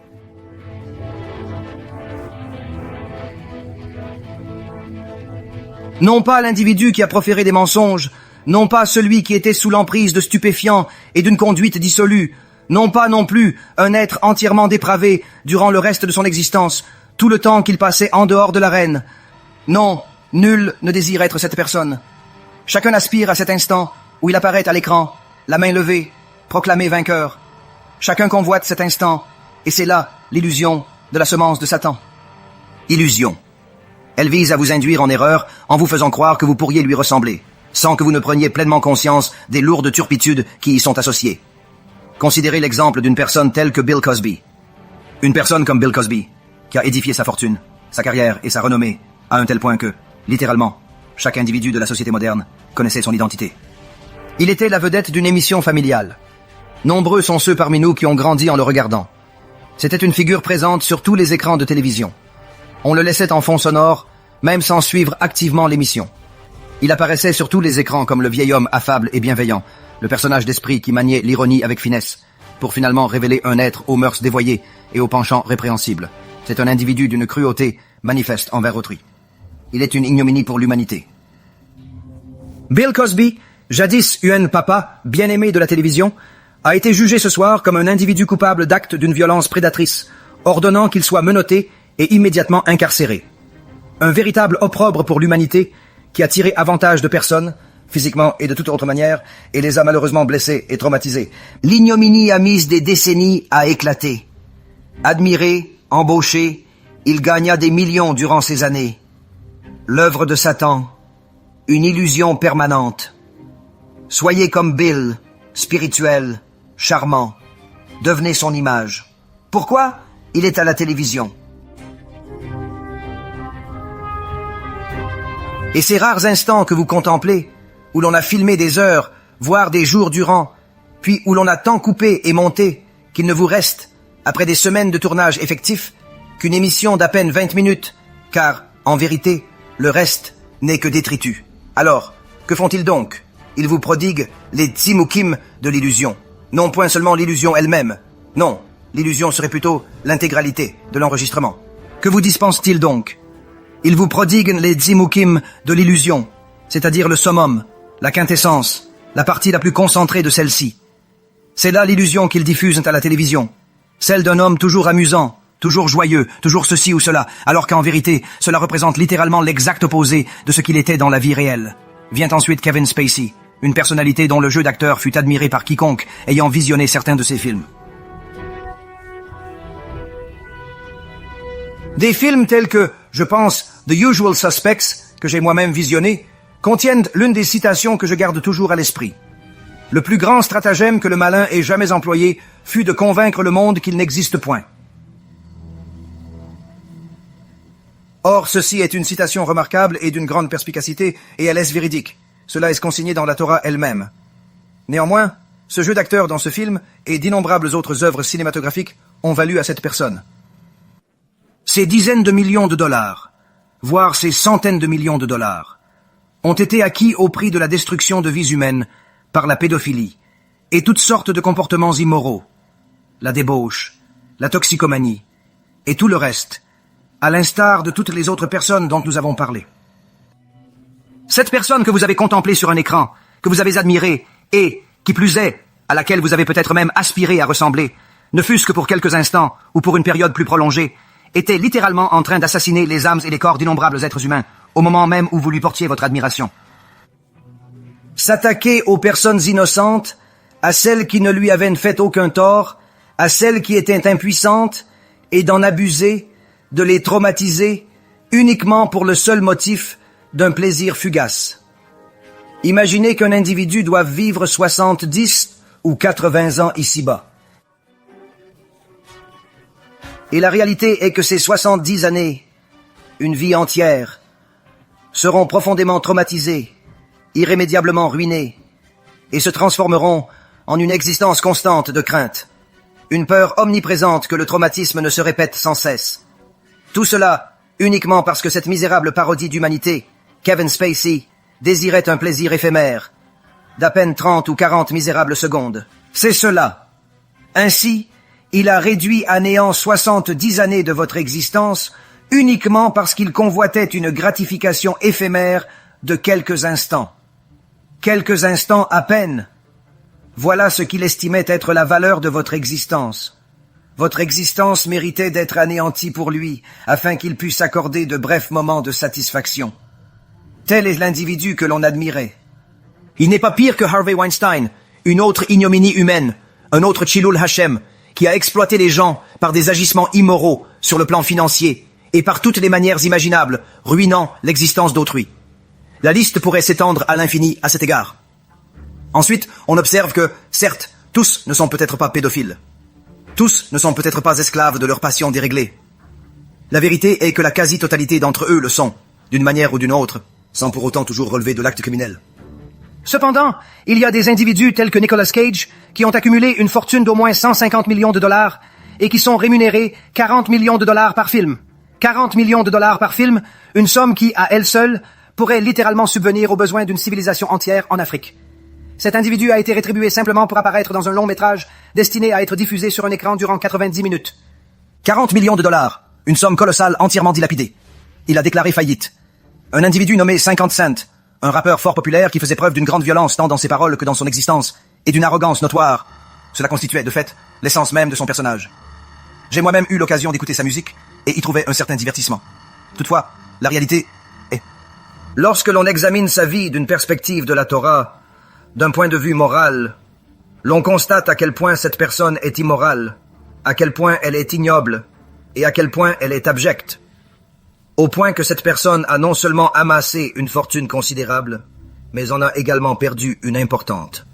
Non pas l'individu qui a proféré des mensonges, non pas celui qui était sous l'emprise de stupéfiants et d'une conduite dissolue, non pas non plus un être entièrement dépravé durant le reste de son existence, tout le temps qu'il passait en dehors de l'arène. Non, nul ne désire être cette personne. Chacun aspire à cet instant où il apparaît à l'écran, la main levée, proclamé vainqueur. Chacun convoite cet instant, et c'est là l'illusion de la semence de Satan. Illusion. Elle vise à vous induire en erreur en vous faisant croire que vous pourriez lui ressembler, sans que vous ne preniez pleinement conscience des lourdes turpitudes qui y sont associées. Considérez l'exemple d'une personne telle que Bill Cosby. Une personne comme Bill Cosby, qui a édifié sa fortune, sa carrière et sa renommée, à un tel point que, littéralement, chaque individu de la société moderne connaissait son identité. Il était la vedette d'une émission familiale. Nombreux sont ceux parmi nous qui ont grandi en le regardant. C'était une figure présente sur tous les écrans de télévision. On le laissait en fond sonore, même sans suivre activement l'émission. Il apparaissait sur tous les écrans comme le vieil homme affable et bienveillant, le personnage d'esprit qui maniait l'ironie avec finesse, pour finalement révéler un être aux mœurs dévoyées et aux penchants répréhensibles. C'est un individu d'une cruauté manifeste envers autrui. Il est une ignominie pour l'humanité. Bill Cosby, jadis UN Papa, bien-aimé de la télévision, a été jugé ce soir comme un individu coupable d'actes d'une violence prédatrice, ordonnant qu'il soit menotté et immédiatement incarcéré. Un véritable opprobre pour l'humanité qui a tiré avantage de personnes, physiquement et de toute autre manière, et les a malheureusement blessés et traumatisés. L'ignominie a mis des décennies à éclater. Admiré, embauché, il gagna des millions durant ces années. L'œuvre de Satan, une illusion permanente. Soyez comme Bill, spirituel, charmant. Devenez son image. Pourquoi? Il est à la télévision. Et ces rares instants que vous contemplez, où l'on a filmé des heures, voire des jours durant, puis où l'on a tant coupé et monté qu'il ne vous reste, après des semaines de tournage effectif, qu'une émission d'à peine 20 minutes, car, en vérité, le reste n'est que détritus. Alors, que font-ils donc? Ils vous prodiguent les tsimukim de l'illusion. Non point seulement l'illusion elle-même. Non, l'illusion serait plutôt l'intégralité de l'enregistrement. Que vous dispensent-ils donc? Ils vous prodiguent les tsimukim de l'illusion, c'est-à-dire le summum, la quintessence, la partie la plus concentrée de celle-ci. C'est là l'illusion qu'ils diffusent à la télévision, celle d'un homme toujours amusant, toujours joyeux, toujours ceci ou cela, alors qu'en vérité, cela représente littéralement l'exact opposé de ce qu'il était dans la vie réelle. Vient ensuite Kevin Spacey, une personnalité dont le jeu d'acteur fut admiré par quiconque ayant visionné certains de ses films. Des films tels que, je pense, The Usual Suspects, que j'ai moi-même visionné, contiennent l'une des citations que je garde toujours à l'esprit. Le plus grand stratagème que le malin ait jamais employé fut de convaincre le monde qu'il n'existe point. Or, ceci est une citation remarquable et d'une grande perspicacité, et elle est véridique. Cela est consigné dans la Torah elle-même. Néanmoins, ce jeu d'acteur dans ce film et d'innombrables autres œuvres cinématographiques ont valu à cette personne ces dizaines de millions de dollars, voire ces centaines de millions de dollars, ont été acquis au prix de la destruction de vies humaines par la pédophilie et toutes sortes de comportements immoraux, la débauche, la toxicomanie et tout le reste, à l'instar de toutes les autres personnes dont nous avons parlé. Cette personne que vous avez contemplée sur un écran, que vous avez admirée et, qui plus est, à laquelle vous avez peut-être même aspiré à ressembler, ne fût-ce que pour quelques instants ou pour une période plus prolongée, était littéralement en train d'assassiner les âmes et les corps d'innombrables êtres humains, au moment même où vous lui portiez votre admiration. S'attaquer aux personnes innocentes, à celles qui ne lui avaient fait aucun tort, à celles qui étaient impuissantes, et d'en abuser, de les traumatiser, uniquement pour le seul motif d'un plaisir fugace. Imaginez qu'un individu doive vivre 70 ou 80 ans ici-bas. Et la réalité est que ces 70 années, une vie entière, seront profondément traumatisées, irrémédiablement ruinées, et se transformeront en une existence constante de crainte, une peur omniprésente que le traumatisme ne se répète sans cesse. Tout cela uniquement parce que cette misérable parodie d'humanité, Kevin Spacey, désirait un plaisir éphémère, d'à peine 30 ou 40 misérables secondes. C'est cela. Ainsi, il a réduit à néant 70 années de votre existence uniquement parce qu'il convoitait une gratification éphémère de quelques instants. Quelques instants à peine. Voilà ce qu'il estimait être la valeur de votre existence. Votre existence méritait d'être anéantie pour lui, afin qu'il puisse accorder de brefs moments de satisfaction. Tel est l'individu que l'on admirait. Il n'est pas pire que Harvey Weinstein, une autre ignominie humaine, un autre Chilul Hashem, qui a exploité les gens par des agissements immoraux sur le plan financier et par toutes les manières imaginables, ruinant l'existence d'autrui. La liste pourrait s'étendre à l'infini à cet égard. Ensuite, on observe que, certes, tous ne sont peut-être pas pédophiles. Tous ne sont peut-être pas esclaves de leur passion déréglée. La vérité est que la quasi-totalité d'entre eux le sont, d'une manière ou d'une autre, sans pour autant toujours relever de l'acte criminel. Cependant, il y a des individus tels que Nicolas Cage qui ont accumulé une fortune d'au moins 150 millions de dollars et qui sont rémunérés 40 millions de dollars par film. 40 millions de dollars par film, une somme qui, à elle seule, pourrait littéralement subvenir aux besoins d'une civilisation entière en Afrique. Cet individu a été rétribué simplement pour apparaître dans un long métrage destiné à être diffusé sur un écran durant 90 minutes. 40 millions de dollars, une somme colossale entièrement dilapidée. Il a déclaré faillite. Un individu nommé 50 Cent, un rappeur fort populaire qui faisait preuve d'une grande violence tant dans ses paroles que dans son existence, et d'une arrogance notoire. Cela constituait, de fait, l'essence même de son personnage. J'ai moi-même eu l'occasion d'écouter sa musique et y trouver un certain divertissement. Toutefois, la réalité est... Lorsque l'on examine sa vie d'une perspective de la Torah, d'un point de vue moral, l'on constate à quel point cette personne est immorale, à quel point elle est ignoble, et à quel point elle est abjecte. Au point que cette personne a non seulement amassé une fortune considérable, mais en a également perdu une importante.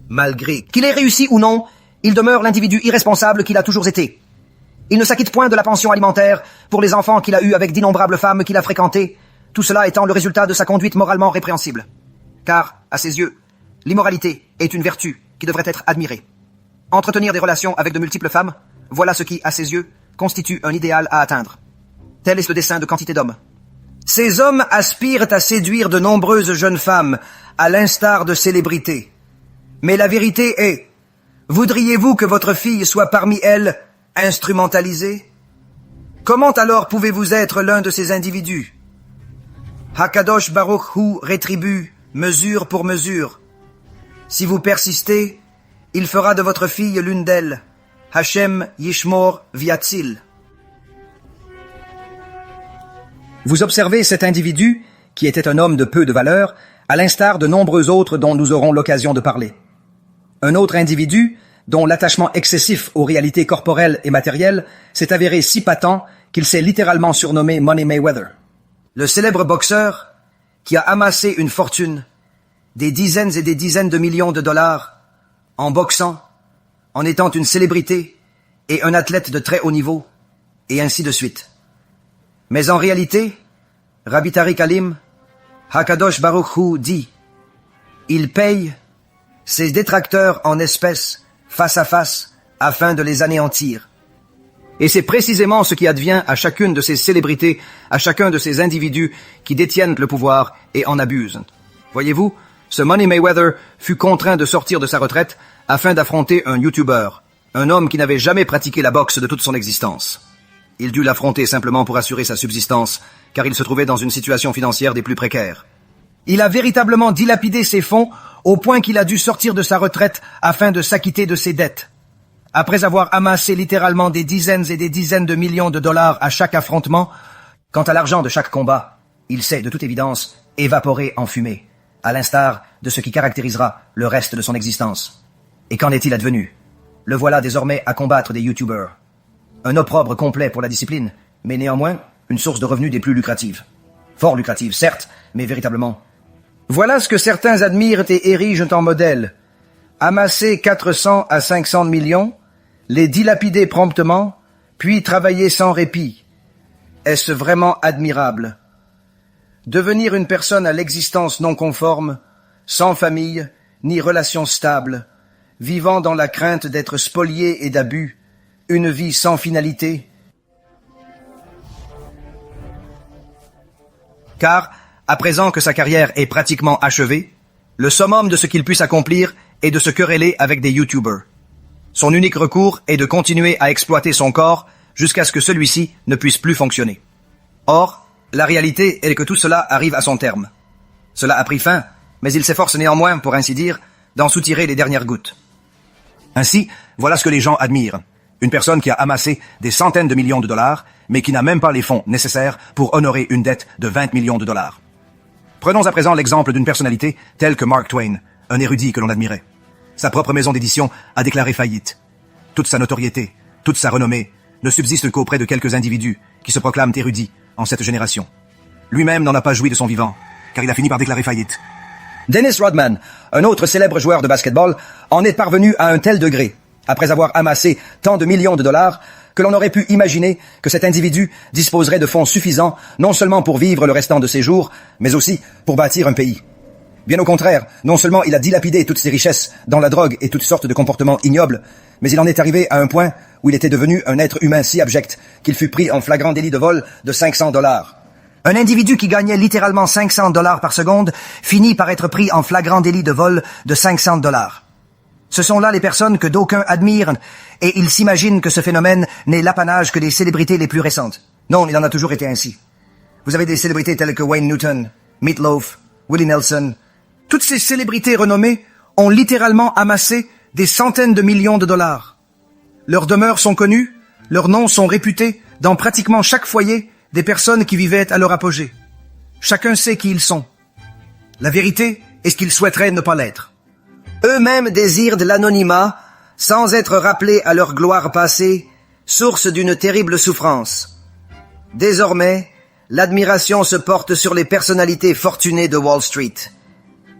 Malgré qu'il ait réussi ou non, il demeure l'individu irresponsable qu'il a toujours été. Il ne s'acquitte point de la pension alimentaire pour les enfants qu'il a eus avec d'innombrables femmes qu'il a fréquentées, tout cela étant le résultat de sa conduite moralement répréhensible. Car, à ses yeux, l'immoralité est une vertu qui devrait être admirée. Entretenir des relations avec de multiples femmes, voilà ce qui, à ses yeux, constitue un idéal à atteindre. Tel est le dessein de quantité d'hommes. Ces hommes aspirent à séduire de nombreuses jeunes femmes, à l'instar de célébrités. Mais la vérité est, voudriez-vous que votre fille soit parmi elles instrumentalisée? Comment alors pouvez-vous être l'un de ces individus? Hakadosh Baruch Hu rétribue mesure pour mesure. Si vous persistez, il fera de votre fille l'une d'elles. Hashem Yishmor Viatzil. Vous observez cet individu, qui était un homme de peu de valeur, à l'instar de nombreux autres dont nous aurons l'occasion de parler. Un autre individu, dont l'attachement excessif aux réalités corporelles et matérielles s'est avéré si patent qu'il s'est littéralement surnommé Money Mayweather. Le célèbre boxeur, qui a amassé une fortune, des dizaines et des dizaines de millions de dollars, en boxant, en étant une célébrité et un athlète de très haut niveau, et ainsi de suite. Mais en réalité, Rabbi Tariq Alim, Hakadosh Baruch Hu dit, il paye ses détracteurs en espèces, face à face, afin de les anéantir. Et c'est précisément ce qui advient à chacune de ces célébrités, à chacun de ces individus qui détiennent le pouvoir et en abusent. Voyez-vous, ce Money Mayweather fut contraint de sortir de sa retraite afin d'affronter un YouTuber, un homme qui n'avait jamais pratiqué la boxe de toute son existence. Il dut l'affronter simplement pour assurer sa subsistance, car il se trouvait dans une situation financière des plus précaires. Il a véritablement dilapidé ses fonds au point qu'il a dû sortir de sa retraite afin de s'acquitter de ses dettes. Après avoir amassé littéralement des dizaines et des dizaines de millions de dollars à chaque affrontement, quant à l'argent de chaque combat, il s'est, de toute évidence, évaporé en fumée, à l'instar de ce qui caractérisera le reste de son existence. Et qu'en est-il advenu? Le voilà désormais à combattre des YouTubers. Un opprobre complet pour la discipline, mais néanmoins une source de revenus des plus lucratives. Fort lucrative, certes, mais véritablement. Voilà ce que certains admirent et érigent en modèle. Amasser 400 à 500 millions, les dilapider promptement, puis travailler sans répit. Est-ce vraiment admirable? Devenir une personne à l'existence non conforme, sans famille, ni relations stables, vivant dans la crainte d'être spolié et d'abus, une vie sans finalité. Car, à présent que sa carrière est pratiquement achevée, le summum de ce qu'il puisse accomplir est de se quereller avec des YouTubers. Son unique recours est de continuer à exploiter son corps jusqu'à ce que celui-ci ne puisse plus fonctionner. Or, la réalité est que tout cela arrive à son terme. Cela a pris fin, mais il s'efforce néanmoins, pour ainsi dire, d'en soutirer les dernières gouttes. Ainsi, voilà ce que les gens admirent. Une personne qui a amassé des centaines de millions de dollars, mais qui n'a même pas les fonds nécessaires pour honorer une dette de 20 millions de dollars. Prenons à présent l'exemple d'une personnalité telle que Mark Twain, un érudit que l'on admirait. Sa propre maison d'édition a déclaré faillite. Toute sa notoriété, toute sa renommée ne subsistent qu'auprès de quelques individus qui se proclament érudits en cette génération. Lui-même n'en a pas joui de son vivant, car il a fini par déclarer faillite. Dennis Rodman, un autre célèbre joueur de basketball, en est parvenu à un tel degré, après avoir amassé tant de millions de dollars, que l'on aurait pu imaginer que cet individu disposerait de fonds suffisants non seulement pour vivre le restant de ses jours, mais aussi pour bâtir un pays. Bien au contraire, non seulement il a dilapidé toutes ses richesses dans la drogue et toutes sortes de comportements ignobles, mais il en est arrivé à un point où il était devenu un être humain si abject qu'il fut pris en flagrant délit de vol de $500. Un individu qui gagnait littéralement $500 par seconde finit par être pris en flagrant délit de vol de $500. Ce sont là les personnes que d'aucuns admirent et ils s'imaginent que ce phénomène n'est l'apanage que des célébrités les plus récentes. Non, il en a toujours été ainsi. Vous avez des célébrités telles que Wayne Newton, Meat Loaf, Willie Nelson. Toutes ces célébrités renommées ont littéralement amassé des centaines de millions de dollars. Leurs demeures sont connues, leurs noms sont réputés dans pratiquement chaque foyer des personnes qui vivaient à leur apogée. Chacun sait qui ils sont. La vérité est qu'ils souhaiteraient ne pas l'être. Eux-mêmes désirent de l'anonymat, sans être rappelés à leur gloire passée, source d'une terrible souffrance. Désormais, l'admiration se porte sur les personnalités fortunées de Wall Street.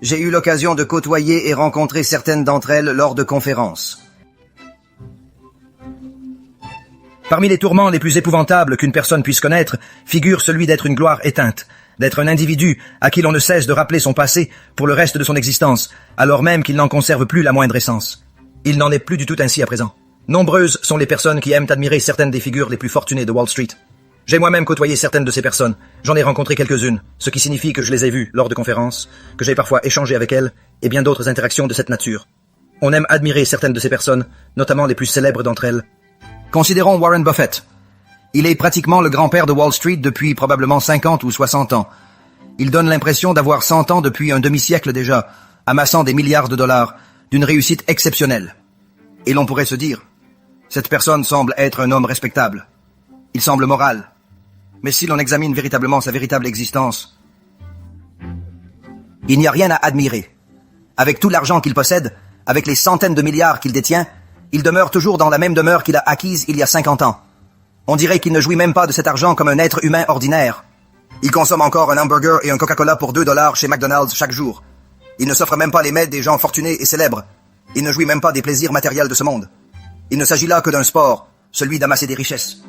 J'ai eu l'occasion de côtoyer et rencontrer certaines d'entre elles lors de conférences. Parmi les tourments les plus épouvantables qu'une personne puisse connaître, figure celui d'être une gloire éteinte, d'être un individu à qui l'on ne cesse de rappeler son passé pour le reste de son existence, alors même qu'il n'en conserve plus la moindre essence. Il n'en est plus du tout ainsi à présent. Nombreuses sont les personnes qui aiment admirer certaines des figures les plus fortunées de Wall Street. J'ai moi-même côtoyé certaines de ces personnes, j'en ai rencontré quelques-unes, ce qui signifie que je les ai vues lors de conférences, que j'ai parfois échangé avec elles, et bien d'autres interactions de cette nature. On aime admirer certaines de ces personnes, notamment les plus célèbres d'entre elles. Considérons Warren Buffett. Il est pratiquement le grand-père de Wall Street depuis probablement 50 ou 60 ans. Il donne l'impression d'avoir 100 ans depuis un demi-siècle déjà, amassant des milliards de dollars, d'une réussite exceptionnelle. Et l'on pourrait se dire, cette personne semble être un homme respectable. Il semble moral. Mais si l'on examine véritablement sa véritable existence, il n'y a rien à admirer. Avec tout l'argent qu'il possède, avec les centaines de milliards qu'il détient, il demeure toujours dans la même demeure qu'il a acquise il y a 50 ans. On dirait qu'il ne jouit même pas de cet argent comme un être humain ordinaire. Il consomme encore un hamburger et un Coca-Cola pour $2 chez McDonald's chaque jour. Il ne s'offre même pas les mets des gens fortunés et célèbres. Il ne jouit même pas des plaisirs matériels de ce monde. Il ne s'agit là que d'un sport, celui d'amasser des richesses.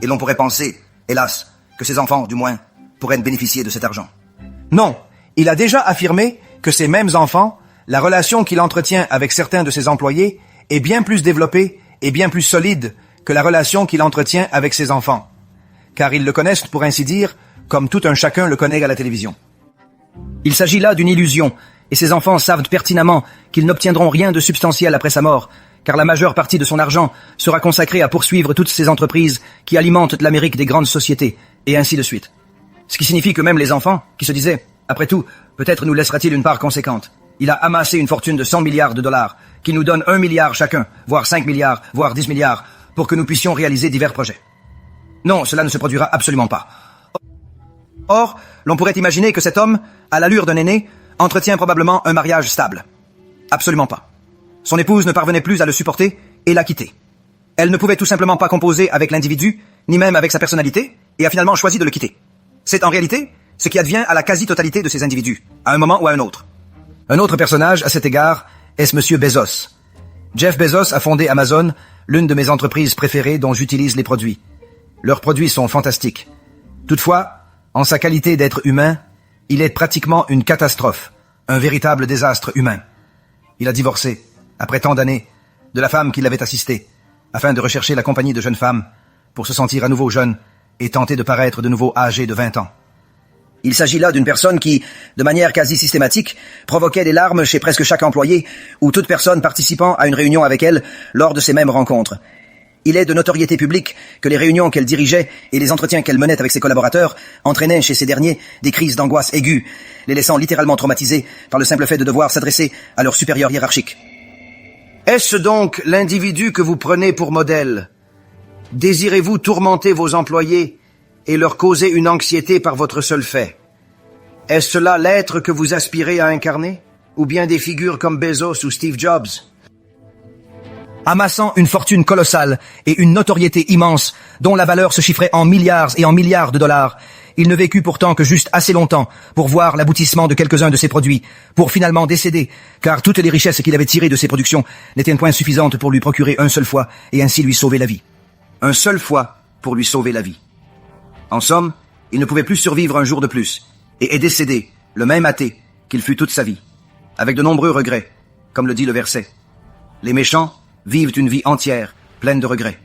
Et l'on pourrait penser, hélas, que ses enfants, du moins, pourraient bénéficier de cet argent. Non, il a déjà affirmé que ces mêmes enfants, la relation qu'il entretient avec certains de ses employés est bien plus développée et bien plus solide que la relation qu'il entretient avec ses enfants. Car ils le connaissent, pour ainsi dire, comme tout un chacun le connaît à la télévision. Il s'agit là d'une illusion, et ses enfants savent pertinemment qu'ils n'obtiendront rien de substantiel après sa mort, car la majeure partie de son argent sera consacrée à poursuivre toutes ces entreprises qui alimentent l'Amérique des grandes sociétés, et ainsi de suite. Ce qui signifie que même les enfants, qui se disaient, après tout, peut-être nous laissera-t-il une part conséquente. Il a amassé une fortune de 100 milliards de dollars, qui nous donne 1 milliard chacun, voire 5 milliards, voire 10 milliards, pour que nous puissions réaliser divers projets. Non, cela ne se produira absolument pas. Or, l'on pourrait imaginer que cet homme, à l'allure d'un aîné, entretient probablement un mariage stable. Absolument pas. Son épouse ne parvenait plus à le supporter et l'a quitté. Elle ne pouvait tout simplement pas composer avec l'individu, ni même avec sa personnalité, et a finalement choisi de le quitter. C'est en réalité ce qui advient à la quasi-totalité de ces individus, à un moment ou à un autre. Un autre personnage, à cet égard, est Monsieur Bezos. Jeff Bezos a fondé Amazon, l'une de mes entreprises préférées dont j'utilise les produits. Leurs produits sont fantastiques. Toutefois, en sa qualité d'être humain, il est pratiquement une catastrophe, un véritable désastre humain. Il a divorcé, après tant d'années, de la femme qui l'avait assisté, afin de rechercher la compagnie de jeunes femmes, pour se sentir à nouveau jeune et tenter de paraître de nouveau âgé de 20 ans. Il s'agit là d'une personne qui, de manière quasi systématique, provoquait des larmes chez presque chaque employé ou toute personne participant à une réunion avec elle lors de ces mêmes rencontres. Il est de notoriété publique que les réunions qu'elle dirigeait et les entretiens qu'elle menait avec ses collaborateurs entraînaient chez ces derniers des crises d'angoisse aiguës, les laissant littéralement traumatisés par le simple fait de devoir s'adresser à leur supérieur hiérarchique. Est-ce donc l'individu que vous prenez pour modèle? Désirez-vous tourmenter vos employés et leur causer une anxiété par votre seul fait? Est-ce là l'être que vous aspirez à incarner? Ou bien des figures comme Bezos ou Steve Jobs? Amassant une fortune colossale et une notoriété immense, dont la valeur se chiffrait en milliards et en milliards de dollars, il ne vécut pourtant que juste assez longtemps pour voir l'aboutissement de quelques-uns de ses produits, pour finalement décéder, car toutes les richesses qu'il avait tirées de ses productions n'étaient point suffisantes pour lui procurer un seul fois et ainsi lui sauver la vie. Un seul fois pour lui sauver la vie. En somme, il ne pouvait plus survivre un jour de plus, et est décédé, le même athée qu'il fut toute sa vie, avec de nombreux regrets, comme le dit le verset. Les méchants vivent une vie entière, pleine de regrets.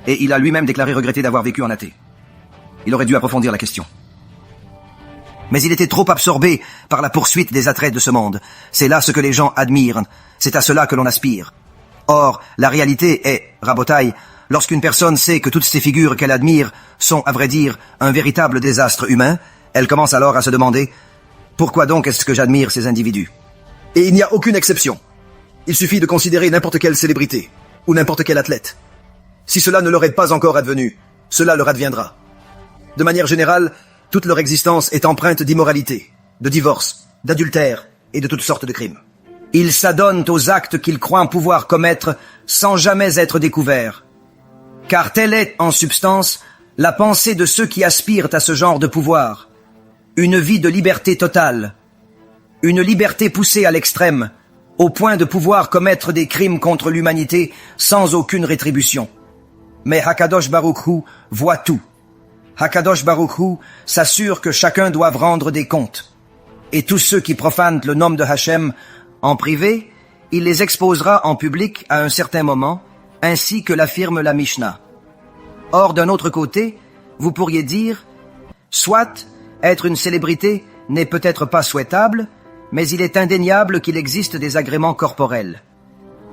et il a lui-même déclaré regretter d'avoir vécu en athée. Il aurait dû approfondir la question. Mais il était trop absorbé par la poursuite des attraits de ce monde. C'est là ce que les gens admirent, c'est à cela que l'on aspire. Or, la réalité est, Rabotai, lorsqu'une personne sait que toutes ces figures qu'elle admire sont, à vrai dire, un véritable désastre humain, elle commence alors à se demander « Pourquoi donc est-ce que j'admire ces individus ?» Et il n'y a aucune exception. Il suffit de considérer n'importe quelle célébrité, ou n'importe quel athlète. Si cela ne leur est pas encore advenu, cela leur adviendra. De manière générale, toute leur existence est empreinte d'immoralité, de divorce, d'adultère et de toutes sortes de crimes. Ils s'adonnent aux actes qu'ils croient pouvoir commettre sans jamais être découverts. Car telle est, en substance, la pensée de ceux qui aspirent à ce genre de pouvoir. Une vie de liberté totale. Une liberté poussée à l'extrême, au point de pouvoir commettre des crimes contre l'humanité sans aucune rétribution. Mais Hakadosh Baruch Hu voit tout. Hakadosh Baruch Hu s'assure que chacun doit rendre des comptes. Et tous ceux qui profanent le nom de Hachem en privé, il les exposera en public à un certain moment, ainsi que l'affirme la Mishnah. Or, d'un autre côté, vous pourriez dire, soit être une célébrité n'est peut-être pas souhaitable, mais il est indéniable qu'il existe des agréments corporels.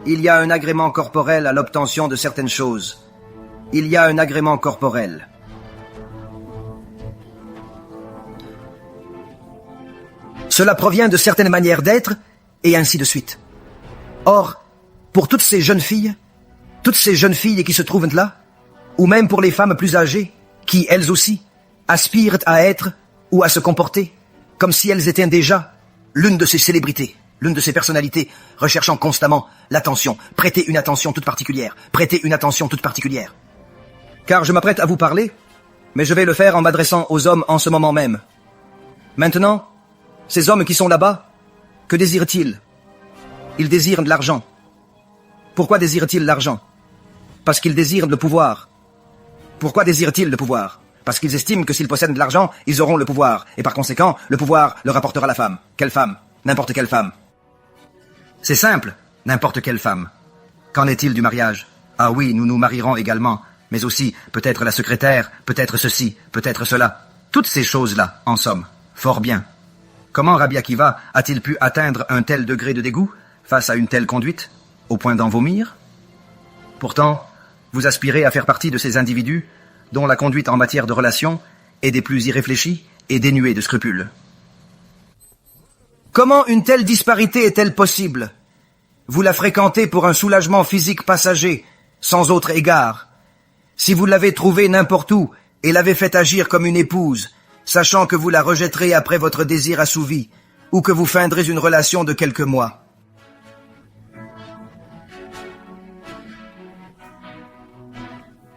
Il y a un agrément corporel à l'obtention de certaines choses. Il y a un agrément corporel. Cela provient de certaines manières d'être, et ainsi de suite. Or, pour toutes ces jeunes filles qui se trouvent là, ou même pour les femmes plus âgées, qui, elles aussi, aspirent à être ou à se comporter comme si elles étaient déjà l'une de ces célébrités, l'une de ces personnalités, recherchant constamment l'attention, prêter une attention toute particulière. Car je m'apprête à vous parler, mais je vais le faire en m'adressant aux hommes en ce moment même. Maintenant, ces hommes qui sont là-bas, que désirent-ils? Ils désirent de l'argent. Pourquoi désirent-ils l'argent? Parce qu'ils désirent le pouvoir. Pourquoi désirent-ils le pouvoir? Parce qu'ils estiment que s'ils possèdent de l'argent, ils auront le pouvoir. Et par conséquent, le pouvoir leur apportera la femme. Quelle femme? N'importe quelle femme. C'est simple, n'importe quelle femme. Qu'en est-il du mariage? Ah oui, nous nous marierons également. Mais aussi, peut-être la secrétaire, peut-être ceci, peut-être cela. Toutes ces choses-là, en somme. Fort bien. Comment Rabbi Akiva a-t-il pu atteindre un tel degré de dégoût face à une telle conduite, au point d'en vomir? Pourtant, vous aspirez à faire partie de ces individus dont la conduite en matière de relations est des plus irréfléchies et dénuée de scrupules. Comment une telle disparité est-elle possible? Vous la fréquentez pour un soulagement physique passager, sans autre égard. Si vous l'avez trouvée n'importe où et l'avez fait agir comme une épouse, sachant que vous la rejetterez après votre désir assouvi, ou que vous feindrez une relation de quelques mois.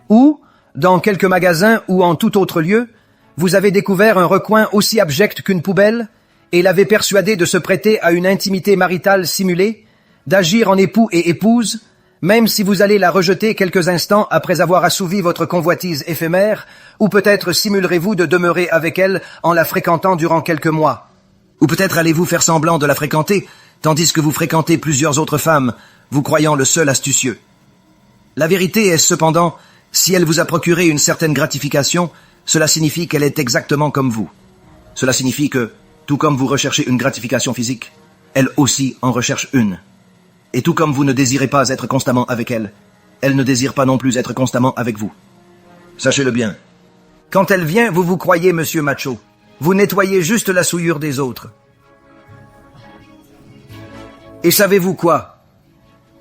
Ou, dans quelques magasins ou en tout autre lieu, vous avez découvert un recoin aussi abject qu'une poubelle et l'avez persuadé de se prêter à une intimité maritale simulée, d'agir en époux et épouse, même si vous allez la rejeter quelques instants après avoir assouvi votre convoitise éphémère, ou peut-être simulerez-vous de demeurer avec elle en la fréquentant durant quelques mois. Ou peut-être allez-vous faire semblant de la fréquenter, tandis que vous fréquentez plusieurs autres femmes, vous croyant le seul astucieux. La vérité est cependant, si elle vous a procuré une certaine gratification, cela signifie qu'elle est exactement comme vous. Cela signifie que, tout comme vous recherchez une gratification physique, elle aussi en recherche une. Et tout comme vous ne désirez pas être constamment avec elle, elle ne désire pas non plus être constamment avec vous. Sachez-le bien. Quand elle vient, vous vous croyez monsieur macho. Vous nettoyez juste la souillure des autres. Et savez-vous quoi?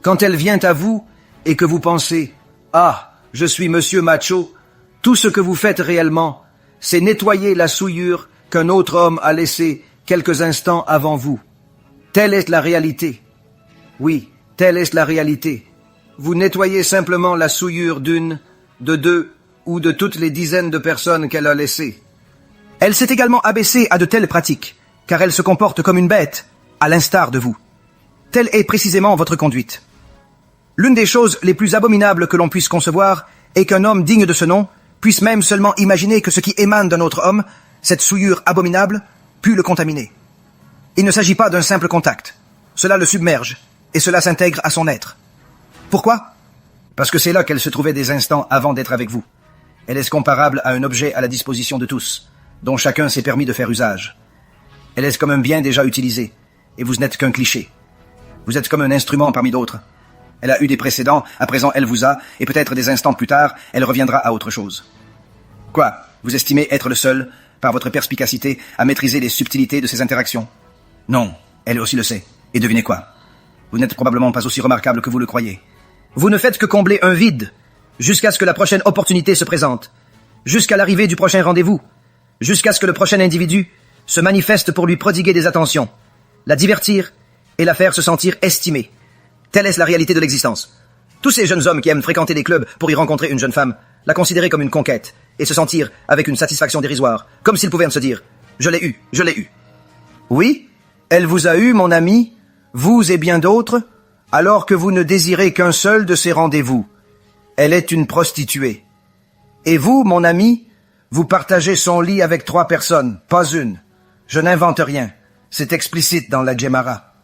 Quand elle vient à vous et que vous pensez « Ah, je suis monsieur macho », tout ce que vous faites réellement, c'est nettoyer la souillure qu'un autre homme a laissée quelques instants avant vous. Telle est la réalité. Oui, telle est la réalité. Vous nettoyez simplement la souillure d'une, de deux ou de toutes les dizaines de personnes qu'elle a laissées. Elle s'est également abaissée à de telles pratiques, car elle se comporte comme une bête, à l'instar de vous. Telle est précisément votre conduite. L'une des choses les plus abominables que l'on puisse concevoir est qu'un homme digne de ce nom puisse même seulement imaginer que ce qui émane d'un autre homme, cette souillure abominable, put le contaminer. Il ne s'agit pas d'un simple contact. Cela le submerge, et cela s'intègre à son être. Pourquoi? Parce que c'est là qu'elle se trouvait des instants avant d'être avec vous. Elle est comparable à un objet à la disposition de tous, dont chacun s'est permis de faire usage. Elle est comme un bien déjà utilisé, et vous n'êtes qu'un cliché. Vous êtes comme un instrument parmi d'autres. Elle a eu des précédents, à présent elle vous a, et peut-être des instants plus tard, elle reviendra à autre chose. Quoi? Vous estimez être le seul, par votre perspicacité, à maîtriser les subtilités de ces interactions? Non, elle aussi le sait. Et devinez quoi? Vous n'êtes probablement pas aussi remarquable que vous le croyez. Vous ne faites que combler un vide, jusqu'à ce que la prochaine opportunité se présente, jusqu'à l'arrivée du prochain rendez-vous, jusqu'à ce que le prochain individu se manifeste pour lui prodiguer des attentions, la divertir et la faire se sentir estimée. Telle est la réalité de l'existence. Tous ces jeunes hommes qui aiment fréquenter des clubs pour y rencontrer une jeune femme, la considérer comme une conquête, et se sentir avec une satisfaction dérisoire, comme s'ils pouvaient se dire « Je l'ai eu, je l'ai eu ». Oui, elle vous a eu, mon ami, vous et bien d'autres, alors que vous ne désirez qu'un seul de ces rendez-vous. Elle est une prostituée. Et vous, mon ami, vous partagez son lit avec 3 personnes, pas une. Je n'invente rien. C'est explicite dans la Gemara.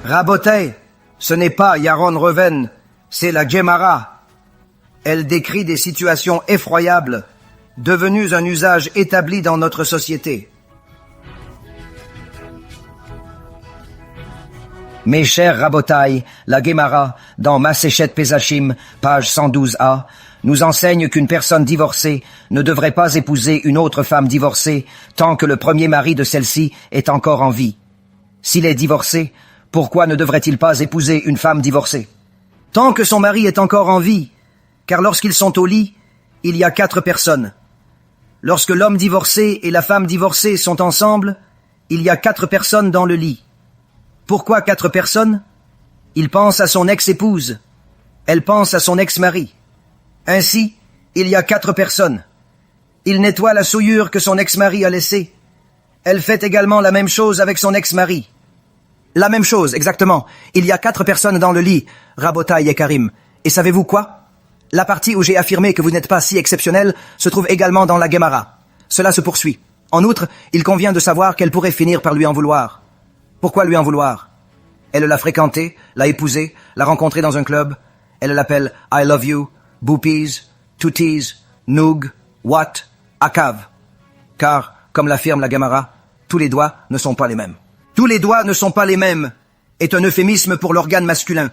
Rabotay, ce n'est pas Yaron Reven, c'est la Gemara. Elle décrit des situations effroyables, devenues un usage établi dans notre société. Mes chers Rabotai, la Gemara, dans Masechet Pesachim, page 112a, nous enseigne qu'une personne divorcée ne devrait pas épouser une autre femme divorcée tant que le premier mari de celle-ci est encore en vie. S'il est divorcé, pourquoi ne devrait-il pas épouser une femme divorcée? Tant que son mari est encore en vie, car lorsqu'ils sont au lit, il y a 4 personnes. Lorsque l'homme divorcé et la femme divorcée sont ensemble, il y a 4 personnes dans le lit. Pourquoi 4 personnes? Il pense à son ex-épouse. Elle pense à son ex-mari. Ainsi, il y a 4 personnes. Il nettoie la souillure que son ex-mari a laissée. Elle fait également la même chose avec son ex-mari. La même chose, exactement. Il y a 4 personnes dans le lit, Rabotai et Karim. Et savez-vous quoi? La partie où j'ai affirmé que vous n'êtes pas si exceptionnel se trouve également dans la Gemara. Cela se poursuit. En outre, il convient de savoir qu'elle pourrait finir par lui en vouloir. Pourquoi lui en vouloir? Elle l'a fréquenté, l'a épousé, l'a rencontré dans un club. Elle l'appelle I love you, Boopies, Tooties, Noog, What, Akav. Car, comme l'affirme la Gemara, tous les doigts ne sont pas les mêmes. Tous les doigts ne sont pas les mêmes est un euphémisme pour l'organe masculin.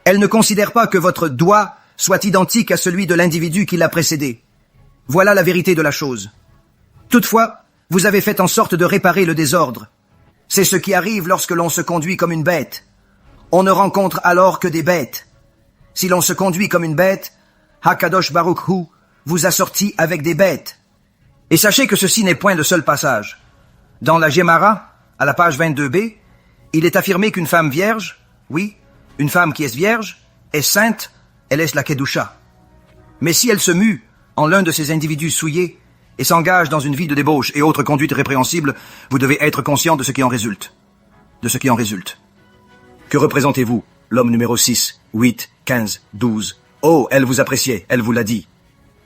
Elle ne considère pas que votre doigt soit identique à celui de l'individu qui l'a précédé. Voilà la vérité de la chose. Toutefois, vous avez fait en sorte de réparer le désordre. C'est ce qui arrive lorsque l'on se conduit comme une bête. On ne rencontre alors que des bêtes. Si l'on se conduit comme une bête, Hakadosh Baruch Hu vous a sorti avec des bêtes. Et sachez que ceci n'est point le seul passage. Dans la Gemara, à la page 22b, il est affirmé qu'une femme vierge, oui, une femme qui est vierge, est sainte, elle est la Kedusha. Mais si elle se mue en l'un de ces individus souillés et s'engage dans une vie de débauche et autres conduites répréhensibles, vous devez être conscient de ce qui en résulte. De ce qui en résulte. Que représentez-vous, l'homme numéro 6, 8, 15, 12? Oh, elle vous appréciait, elle vous l'a dit.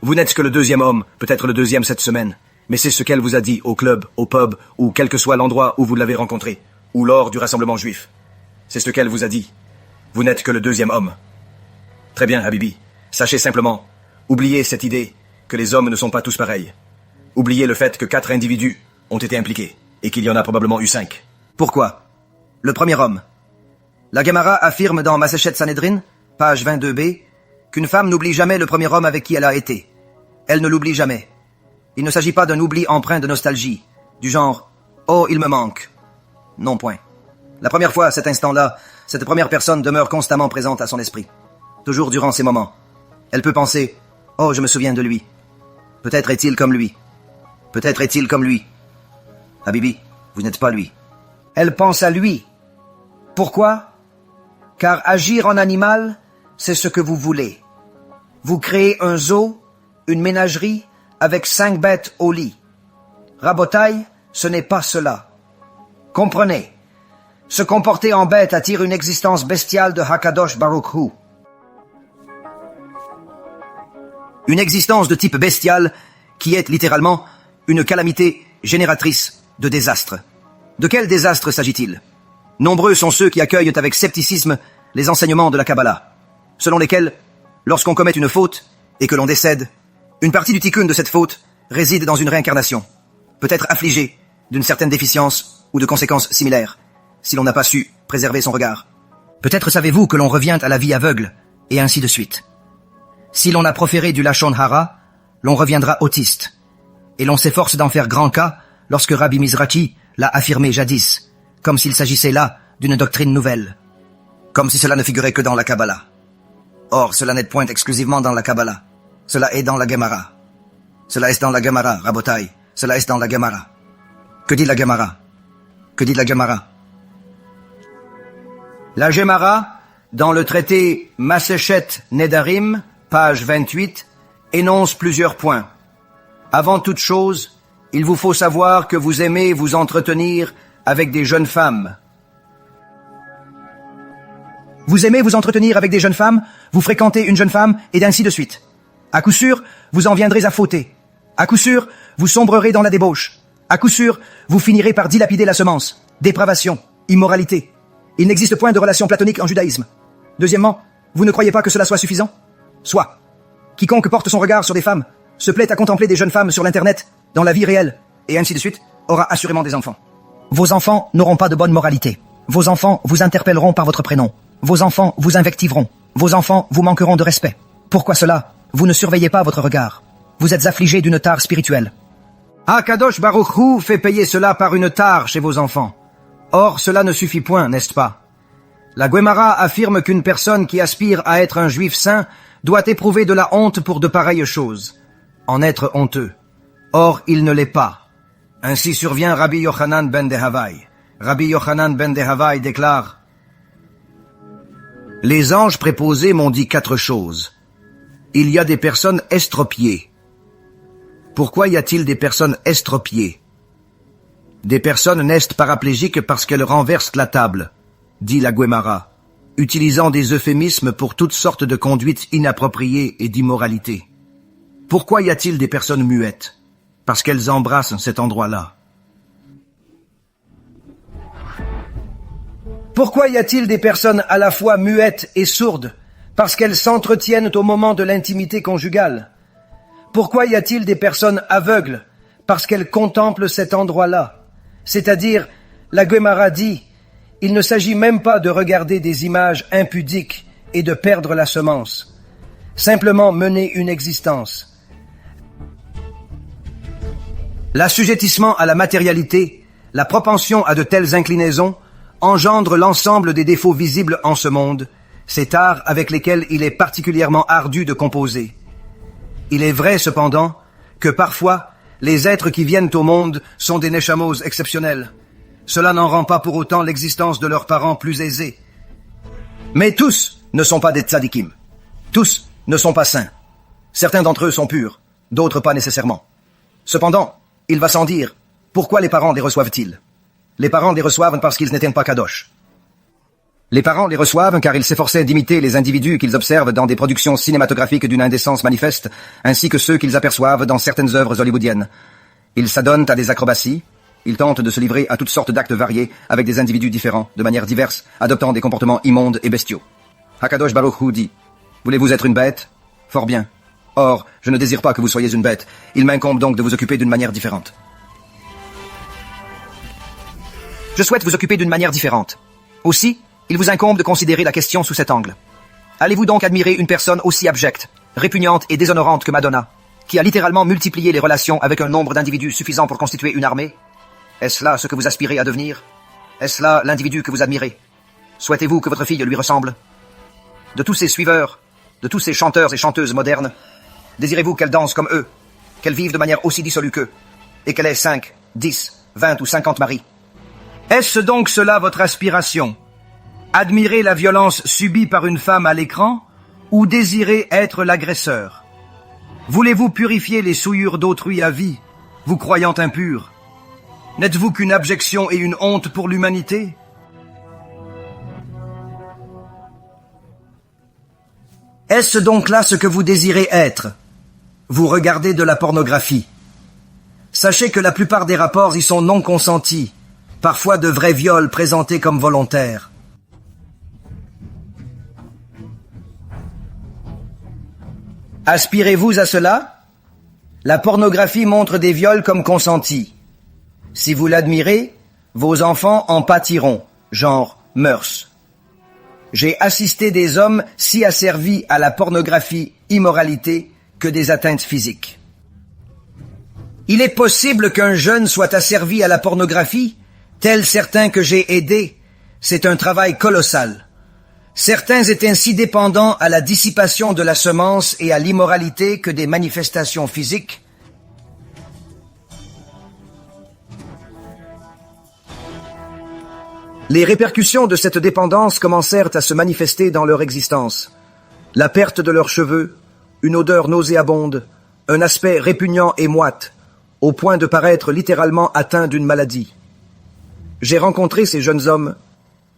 Vous n'êtes que le 2e homme, peut-être le 2e cette semaine, mais c'est ce qu'elle vous a dit au club, au pub, ou quel que soit l'endroit où vous l'avez rencontré, ou lors du rassemblement juif. C'est ce qu'elle vous a dit. Vous n'êtes que le 2e homme. Très bien, Habibi. Sachez simplement, oubliez cette idée que les hommes ne sont pas tous pareils. Oubliez le fait que 4 individus ont été impliqués, et qu'il y en a probablement eu 5. Pourquoi? Le premier homme. La Gemara affirme dans Masechet Sanhedrin, page 22b, qu'une femme n'oublie jamais le premier homme avec qui elle a été. Elle ne l'oublie jamais. Il ne s'agit pas d'un oubli empreint de nostalgie, du genre « Oh, il me manque ». Non point. La première fois, à cet instant-là, cette première personne demeure constamment présente à son esprit. Toujours durant ces moments. Elle peut penser « Oh, je me souviens de lui. Peut-être est-il comme lui. Peut-être est-il comme lui. Habibi, vous n'êtes pas lui. » Elle pense à lui. Pourquoi? Car agir en animal, c'est ce que vous voulez. Vous créez un zoo, une ménagerie, avec 5 bêtes au lit. Rabotai, ce n'est pas cela. Comprenez. Se comporter en bête attire une existence bestiale de Hakadosh Baruch Hu. Une existence de type bestial qui est littéralement une calamité génératrice de désastre. De quel désastre s'agit-il? Nombreux sont ceux qui accueillent avec scepticisme les enseignements de la Kabbalah, selon lesquels, lorsqu'on commet une faute et que l'on décède, une partie du tikkun de cette faute réside dans une réincarnation, peut-être affligée d'une certaine déficience ou de conséquences similaires, si l'on n'a pas su préserver son regard. Peut-être savez-vous que l'on revient à la vie aveugle, et ainsi de suite. Si l'on a proféré du Lachon Hara, l'on reviendra autiste, et l'on s'efforce d'en faire grand cas lorsque Rabbi Mizrachi l'a affirmé jadis, comme s'il s'agissait là d'une doctrine nouvelle, comme si cela ne figurait que dans la Kabbalah. Or, cela n'est point exclusivement dans la Kabbalah, cela est dans la Gemara. Cela est dans la Gemara, Rabotai, cela est dans la Gemara. Que dit la Gemara? Que dit la Gemara? La Gemara, dans le traité Masechet Nedarim, page 28, énonce plusieurs points. Avant toute chose, il vous faut savoir que vous aimez vous entretenir avec des jeunes femmes. Vous aimez vous entretenir avec des jeunes femmes, vous fréquentez une jeune femme, et ainsi de suite. À coup sûr, vous en viendrez à fauter. À coup sûr, vous sombrerez dans la débauche. À coup sûr, vous finirez par dilapider la semence. Dépravation, immoralité. Il n'existe point de relation platonique en judaïsme. Deuxièmement, vous ne croyez pas que cela soit suffisant? Soit. Quiconque porte son regard sur des femmes, se plaît à contempler des jeunes femmes sur l'internet, dans la vie réelle, et ainsi de suite, aura assurément des enfants. Vos enfants n'auront pas de bonne moralité. Vos enfants vous interpelleront par votre prénom. Vos enfants vous invectiveront. Vos enfants vous manqueront de respect. Pourquoi cela? Vous ne surveillez pas votre regard. Vous êtes affligé d'une tare spirituelle. Akadosh Baruch Hu fait payer cela par une tare chez vos enfants. Or, cela ne suffit point, n'est-ce pas? La Gemara affirme qu'une personne qui aspire à être un juif saint doit éprouver de la honte pour de pareilles choses. En être honteux. Or, il ne l'est pas. Ainsi survient Rabbi Yochanan ben Dehavai. Rabbi Yochanan ben Dehavai déclare: les anges préposés m'ont dit 4 choses. Il y a des personnes estropiées. Pourquoi y a-t-il des personnes estropiées? Des personnes naissent paraplégiques parce qu'elles renversent la table, dit la Gemara, utilisant des euphémismes pour toutes sortes de conduites inappropriées et d'immoralité. Pourquoi y a-t-il des personnes muettes? Parce qu'elles embrassent cet endroit-là. Pourquoi y a-t-il des personnes à la fois muettes et sourdes? Parce qu'elles s'entretiennent au moment de l'intimité conjugale. Pourquoi y a-t-il des personnes aveugles? Parce qu'elles contemplent cet endroit-là. C'est-à-dire, la Gemara dit, il ne s'agit même pas de regarder des images impudiques et de perdre la semence. Simplement mener une existence. L'assujettissement à la matérialité, la propension à de telles inclinaisons, engendre l'ensemble des défauts visibles en ce monde, ces tares avec lesquels il est particulièrement ardu de composer. Il est vrai, cependant, que parfois, les êtres qui viennent au monde sont des neshamos exceptionnels. Cela n'en rend pas pour autant l'existence de leurs parents plus aisée. Mais tous ne sont pas des tzadikim. Tous ne sont pas saints. Certains d'entre eux sont purs, d'autres pas nécessairement. Cependant, il va sans dire, pourquoi les parents les reçoivent-ils? Les parents les reçoivent parce qu'ils n'étaient pas kadosh. Les parents les reçoivent car ils s'efforçaient d'imiter les individus qu'ils observent dans des productions cinématographiques d'une indécence manifeste, ainsi que ceux qu'ils aperçoivent dans certaines œuvres hollywoodiennes. Ils s'adonnent à des acrobaties, ils tentent de se livrer à toutes sortes d'actes variés avec des individus différents, de manière diverse, adoptant des comportements immondes et bestiaux. Hakadosh Baruch Hu dit: voulez-vous être une bête? Fort bien. Or, je ne désire pas que vous soyez une bête. Il m'incombe donc de vous occuper d'une manière différente. Je souhaite vous occuper d'une manière différente. Aussi, il vous incombe de considérer la question sous cet angle. Allez-vous donc admirer une personne aussi abjecte, répugnante et déshonorante que Madonna, qui a littéralement multiplié les relations avec un nombre d'individus suffisant pour constituer une armée? Est-ce là ce que vous aspirez à devenir? Est-ce là l'individu que vous admirez? Souhaitez-vous que votre fille lui ressemble? De tous ces suiveurs, de tous ces chanteurs et chanteuses modernes, désirez-vous qu'elle danse comme eux, qu'elle vive de manière aussi dissolue qu'eux, et qu'elle ait 5, 10, 20 ou 50 maris? Est-ce donc cela votre aspiration? Admirer la violence subie par une femme à l'écran ou désirer être l'agresseur? Voulez-vous purifier les souillures d'autrui à vie, vous croyant impur? N'êtes-vous qu'une abjection et une honte pour l'humanité? Est-ce donc là ce que vous désirez être? Vous regardez de la pornographie. Sachez que la plupart des rapports y sont non consentis, parfois de vrais viols présentés comme volontaires. Aspirez-vous à cela? La pornographie montre des viols comme consentis. Si vous l'admirez, vos enfants en pâtiront, genre mœurs. J'ai assisté des hommes si asservis à la pornographie immoralité que des atteintes physiques. Il est possible qu'un jeune soit asservi à la pornographie, tels certains que j'ai aidés. C'est un travail colossal. Certains étaient ainsi dépendants à la dissipation de la semence et à l'immoralité que des manifestations physiques. Les répercussions de cette dépendance commencèrent à se manifester dans leur existence. La perte de leurs cheveux, une odeur nauséabonde, un aspect répugnant et moite, au point de paraître littéralement atteint d'une maladie. J'ai rencontré ces jeunes hommes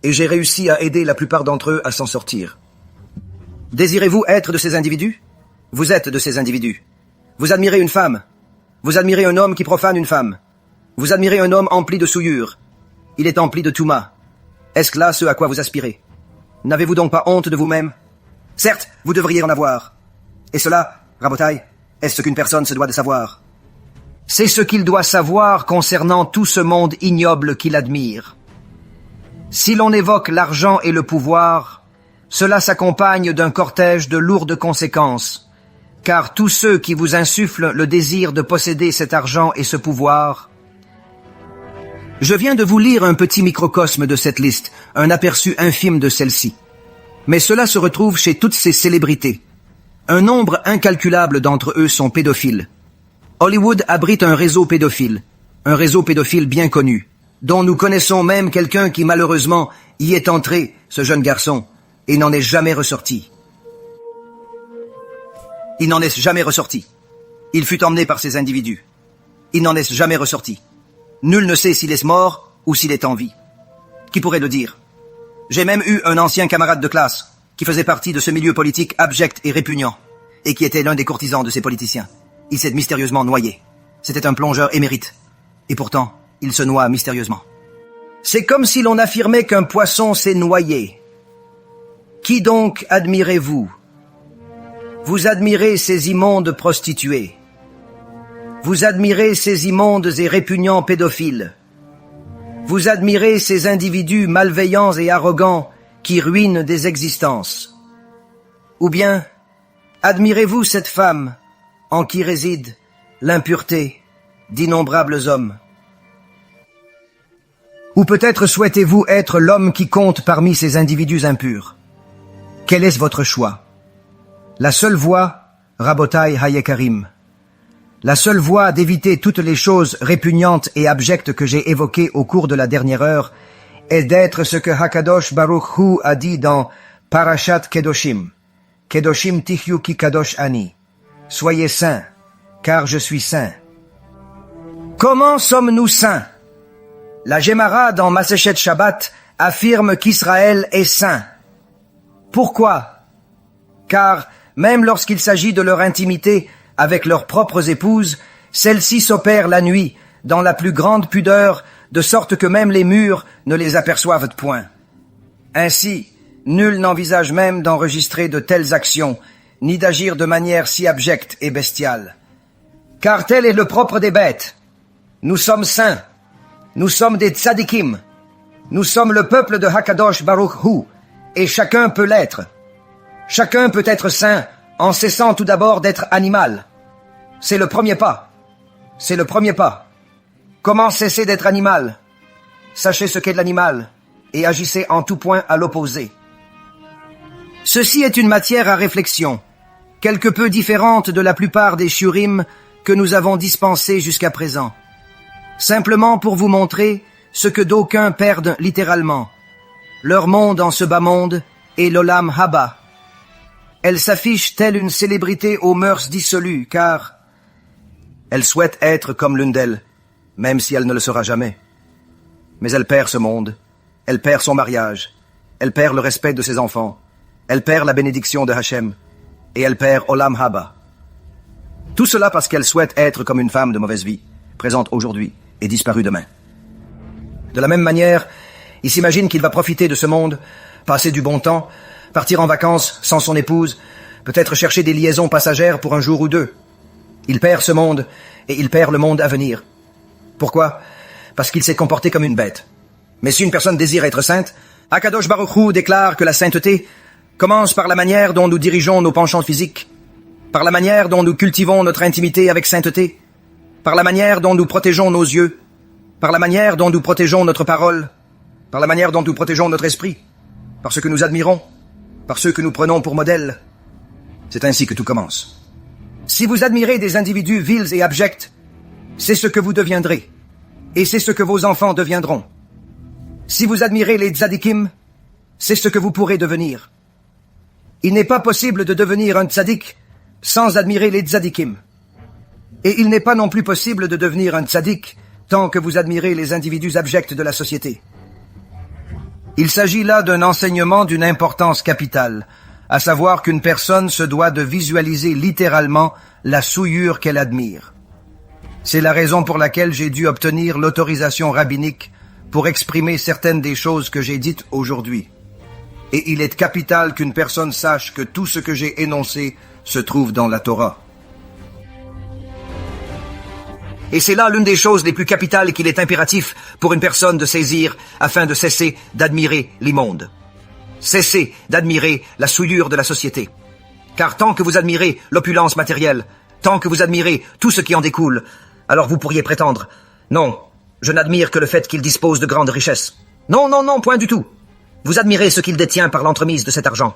et j'ai réussi à aider la plupart d'entre eux à s'en sortir. Désirez-vous être de ces individus? Vous êtes de ces individus. Vous admirez une femme. Vous admirez un homme qui profane une femme. Vous admirez un homme empli de souillure. Il est empli de touma. Est-ce là ce à quoi vous aspirez? N'avez-vous donc pas honte de vous-même? Certes, vous devriez en avoir. Et cela, Rabotai, est-ce ce qu'une personne se doit de savoir? C'est ce qu'il doit savoir concernant tout ce monde ignoble qu'il admire. Si l'on évoque l'argent et le pouvoir, cela s'accompagne d'un cortège de lourdes conséquences, car tous ceux qui vous insufflent le désir de posséder cet argent et ce pouvoir... Je viens de vous lire un petit microcosme de cette liste, un aperçu infime de celle-ci. Mais cela se retrouve chez toutes ces célébrités. Un nombre incalculable d'entre eux sont pédophiles. Hollywood abrite un réseau pédophile bien connu, dont nous connaissons même quelqu'un qui malheureusement y est entré, ce jeune garçon, et n'en est jamais ressorti. Il n'en est jamais ressorti. Il fut emmené par ces individus. Il n'en est jamais ressorti. Nul ne sait s'il est mort ou s'il est en vie. Qui pourrait le dire? J'ai même eu un ancien camarade de classe qui faisait partie de ce milieu politique abject et répugnant, et qui était l'un des courtisans de ces politiciens. Il s'est mystérieusement noyé. C'était un plongeur émérite. Et pourtant, il se noie mystérieusement. C'est comme si l'on affirmait qu'un poisson s'est noyé. Qui donc admirez-vous? Vous admirez ces immondes prostituées. Vous admirez ces immondes et répugnants pédophiles. Vous admirez ces individus malveillants et arrogants qui ruinent des existences. Ou bien, admirez-vous cette femme en qui réside l'impureté d'innombrables hommes? Ou peut-être souhaitez-vous être l'homme qui compte parmi ces individus impurs? Quel est votre choix? La seule voie, Rabotai Hayekarim. La seule voie d'éviter toutes les choses répugnantes et abjectes que j'ai évoquées au cours de la dernière heure est d'être ce que Hakadosh Baruch Hu a dit dans Parashat Kedoshim. Kedoshim Tichyu ki Kadosh Ani. Soyez saints, car je suis saint. Comment sommes-nous saints? La Gemara dans Masechet Shabbat affirme qu'Israël est saint. Pourquoi? Car même lorsqu'il s'agit de leur intimité avec leurs propres épouses, celle-ci s'opère la nuit, dans la plus grande pudeur, de sorte que même les murs ne les aperçoivent point. Ainsi, nul n'envisage même d'enregistrer de telles actions, ni d'agir de manière si abjecte et bestiale. Car tel est le propre des bêtes. Nous sommes saints. Nous sommes des tzadikim. Nous sommes le peuple de Hakadosh Baruch Hu, et chacun peut l'être. Chacun peut être saint en cessant tout d'abord d'être animal. C'est le premier pas. C'est le premier pas. Comment cesser d'être animal? Sachez ce qu'est l'animal et agissez en tout point à l'opposé. Ceci est une matière à réflexion, quelque peu différente de la plupart des shiurim que nous avons dispensés jusqu'à présent. Simplement pour vous montrer ce que d'aucuns perdent littéralement. Leur monde en ce bas monde est l'olam haba. Elle s'affiche telle une célébrité aux mœurs dissolues, car elle souhaite être comme l'une d'elles, même si elle ne le sera jamais. Mais elle perd ce monde, elle perd son mariage, elle perd le respect de ses enfants, elle perd la bénédiction de Hachem, et elle perd Olam Haba. Tout cela parce qu'elle souhaite être comme une femme de mauvaise vie, présente aujourd'hui et disparue demain. De la même manière, il s'imagine qu'il va profiter de ce monde, passer du bon temps, partir en vacances sans son épouse, peut-être chercher des liaisons passagères pour un jour ou deux. Il perd ce monde, et il perd le monde à venir. Pourquoi? Parce qu'il s'est comporté comme une bête. Mais si une personne désire être sainte, Akadosh Baruch Hu déclare que la sainteté commence par la manière dont nous dirigeons nos penchants physiques, par la manière dont nous cultivons notre intimité avec sainteté, par la manière dont nous protégeons nos yeux, par la manière dont nous protégeons notre parole, par la manière dont nous protégeons notre esprit, par ce que nous admirons, par ceux que nous prenons pour modèles. C'est ainsi que tout commence. Si vous admirez des individus vils et abjects, c'est ce que vous deviendrez, et c'est ce que vos enfants deviendront. Si vous admirez les tzadikim, c'est ce que vous pourrez devenir. Il n'est pas possible de devenir un tzadik sans admirer les tzadikim. Et il n'est pas non plus possible de devenir un tzadik tant que vous admirez les individus abjects de la société. Il s'agit là d'un enseignement d'une importance capitale, à savoir qu'une personne se doit de visualiser littéralement la souillure qu'elle admire. C'est la raison pour laquelle j'ai dû obtenir l'autorisation rabbinique pour exprimer certaines des choses que j'ai dites aujourd'hui. Et il est capital qu'une personne sache que tout ce que j'ai énoncé se trouve dans la Torah. Et c'est là l'une des choses les plus capitales qu'il est impératif pour une personne de saisir afin de cesser d'admirer l'immonde. Cessez d'admirer la souillure de la société. Car tant que vous admirez l'opulence matérielle, tant que vous admirez tout ce qui en découle, alors vous pourriez prétendre « Non, je n'admire que le fait qu'il dispose de grandes richesses. Non, non, non, point du tout. Vous admirez ce qu'il détient par l'entremise de cet argent.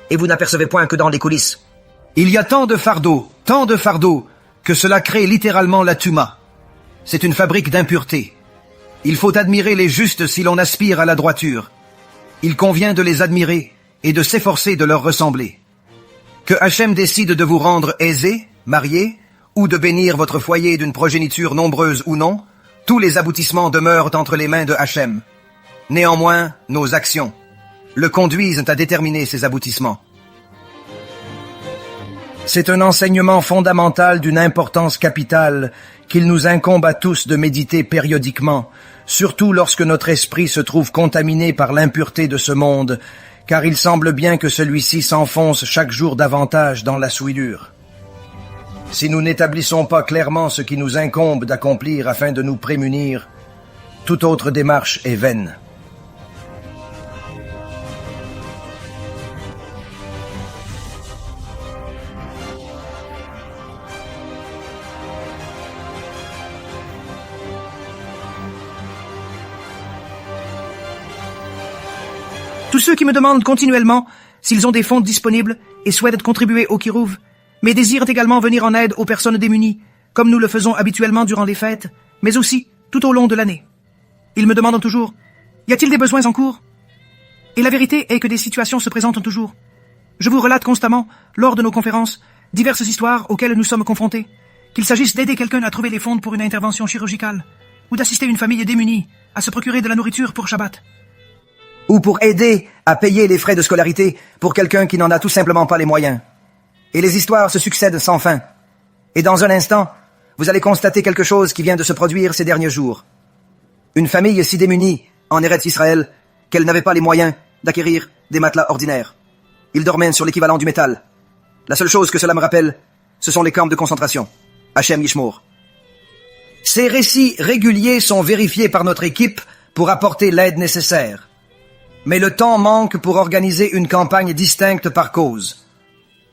Et vous n'apercevez point que dans les coulisses. Il y a tant de fardeaux, que cela crée littéralement la tuma. C'est une fabrique d'impureté. Il faut admirer les justes si l'on aspire à la droiture. Il convient de les admirer et de s'efforcer de leur ressembler. Que Hachem décide de vous rendre aisé, marié, ou de bénir votre foyer d'une progéniture nombreuse ou non, tous les aboutissements demeurent entre les mains de Hachem. Néanmoins, nos actions le conduisent à déterminer ces aboutissements. C'est un enseignement fondamental d'une importance capitale qu'il nous incombe à tous de méditer périodiquement, surtout lorsque notre esprit se trouve contaminé par l'impureté de ce monde, car il semble bien que celui-ci s'enfonce chaque jour davantage dans la souillure. Si nous n'établissons pas clairement ce qui nous incombe d'accomplir afin de nous prémunir, toute autre démarche est vaine. Tous ceux qui me demandent continuellement s'ils ont des fonds disponibles et souhaitent contribuer au Kirouv, mais désirent également venir en aide aux personnes démunies, comme nous le faisons habituellement durant les fêtes, mais aussi tout au long de l'année. Ils me demandent toujours, y a-t-il des besoins en cours? Et la vérité est que des situations se présentent toujours. Je vous relate constamment, lors de nos conférences, diverses histoires auxquelles nous sommes confrontés, qu'il s'agisse d'aider quelqu'un à trouver les fonds pour une intervention chirurgicale, ou d'assister une famille démunie à se procurer de la nourriture pour Shabbat. Ou pour aider à payer les frais de scolarité pour quelqu'un qui n'en a tout simplement pas les moyens. Et les histoires se succèdent sans fin. Et dans un instant, vous allez constater quelque chose qui vient de se produire ces derniers jours. Une famille si démunie en Eretz Israël qu'elle n'avait pas les moyens d'acquérir des matelas ordinaires. Ils dormaient sur l'équivalent du métal. La seule chose que cela me rappelle, ce sont les camps de concentration. Hachem Yishmor. Ces récits réguliers sont vérifiés par notre équipe pour apporter l'aide nécessaire. Mais le temps manque pour organiser une campagne distincte par cause.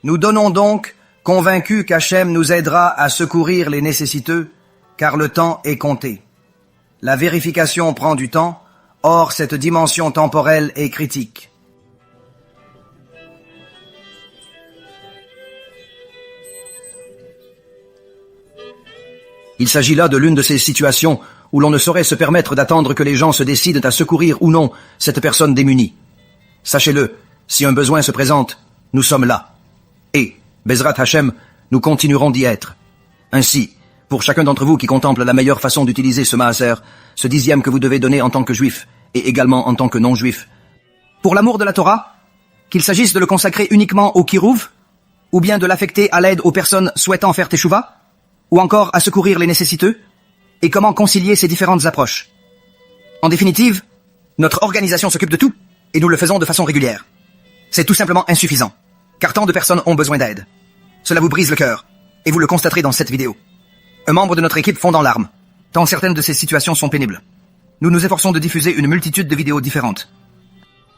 Nous donnons donc, convaincus qu'Hachem nous aidera à secourir les nécessiteux, car le temps est compté. La vérification prend du temps, or cette dimension temporelle est critique. Il s'agit là de l'une de ces situations où l'on ne saurait se permettre d'attendre que les gens se décident à secourir ou non cette personne démunie. Sachez-le, si un besoin se présente, nous sommes là. Et, Bezrat Hachem, nous continuerons d'y être. Ainsi, pour chacun d'entre vous qui contemple la meilleure façon d'utiliser ce maaser, ce dixième que vous devez donner en tant que juif, et également en tant que non-juif, pour l'amour de la Torah, qu'il s'agisse de le consacrer uniquement au Kirouv, ou bien de l'affecter à l'aide aux personnes souhaitant faire teshuva, ou encore à secourir les nécessiteux, et comment concilier ces différentes approches. En définitive, notre organisation s'occupe de tout, et nous le faisons de façon régulière. C'est tout simplement insuffisant, car tant de personnes ont besoin d'aide. Cela vous brise le cœur, et vous le constaterez dans cette vidéo. Un membre de notre équipe fond en larmes, tant certaines de ces situations sont pénibles. Nous nous efforçons de diffuser une multitude de vidéos différentes.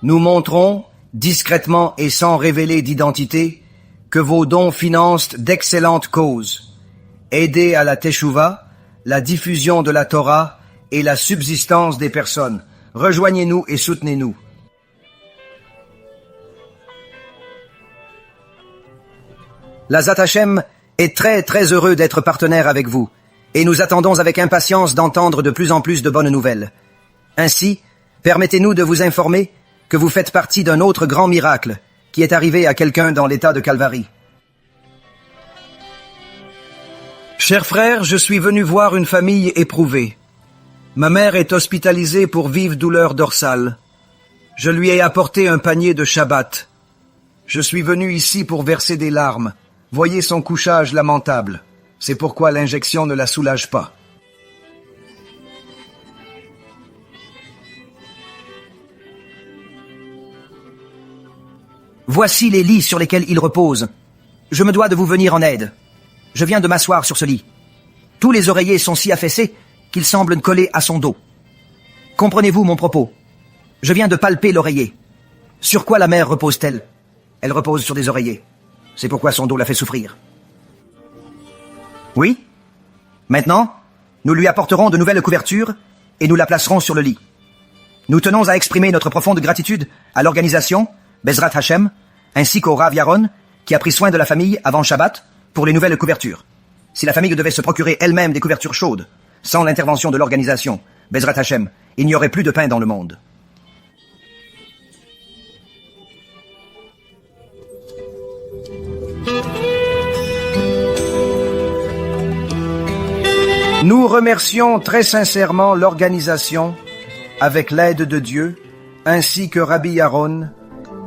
Nous montrons, discrètement et sans révéler d'identité, que vos dons financent d'excellentes causes. Aider à la Teshuvah, la diffusion de la Torah et la subsistance des personnes. Rejoignez-nous et soutenez-nous. L'Azat Hashem est très heureux d'être partenaire avec vous, et nous attendons avec impatience d'entendre de plus en plus de bonnes nouvelles. Ainsi, permettez-nous de vous informer que vous faites partie d'un autre grand miracle qui est arrivé à quelqu'un dans l'état de Calvarie. Chers frères, je suis venu voir une famille éprouvée. Ma mère est hospitalisée pour vive douleur dorsale. Je lui ai apporté un panier de Shabbat. Je suis venu ici pour verser des larmes. Voyez son couchage lamentable. C'est pourquoi l'injection ne la soulage pas. Voici les lits sur lesquels il repose. Je me dois de vous venir en aide. Je viens de m'asseoir sur ce lit. Tous les oreillers sont si affaissés qu'ils semblent coller à son dos. Comprenez-vous mon propos? Je viens de palper l'oreiller. Sur quoi la mère repose-t-elle? Elle repose sur des oreillers. C'est pourquoi son dos la fait souffrir. Oui? Maintenant, nous lui apporterons de nouvelles couvertures et nous la placerons sur le lit. Nous tenons à exprimer notre profonde gratitude à l'organisation Bezrat Hashem, ainsi qu'au Rav Yaron, qui a pris soin de la famille avant Shabbat pour les nouvelles couvertures. Si la famille devait se procurer elle-même des couvertures chaudes, sans l'intervention de l'organisation Bezrat Hashem, il n'y aurait plus de pain dans le monde. Nous remercions très sincèrement l'organisation, avec l'aide de Dieu, ainsi que Rabbi Yaron,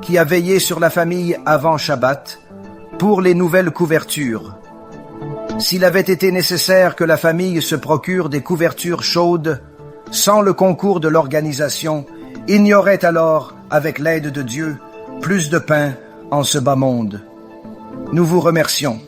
qui a veillé sur la famille avant Shabbat, pour les nouvelles couvertures. S'il avait été nécessaire que la famille se procure des couvertures chaudes, sans le concours de l'organisation, il n'y aurait alors, avec l'aide de Dieu, plus de pain en ce bas monde. Nous vous remercions.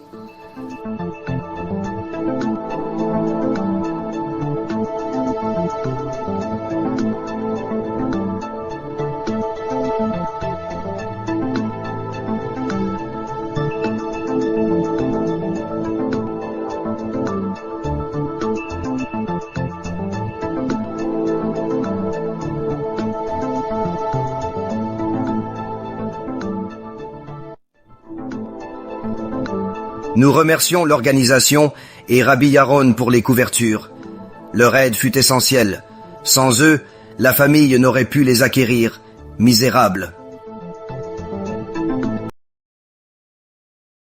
Nous remercions l'organisation et Rabbi Yaron pour les couvertures. Leur aide fut essentielle. Sans eux, la famille n'aurait pu les acquérir. Misérables.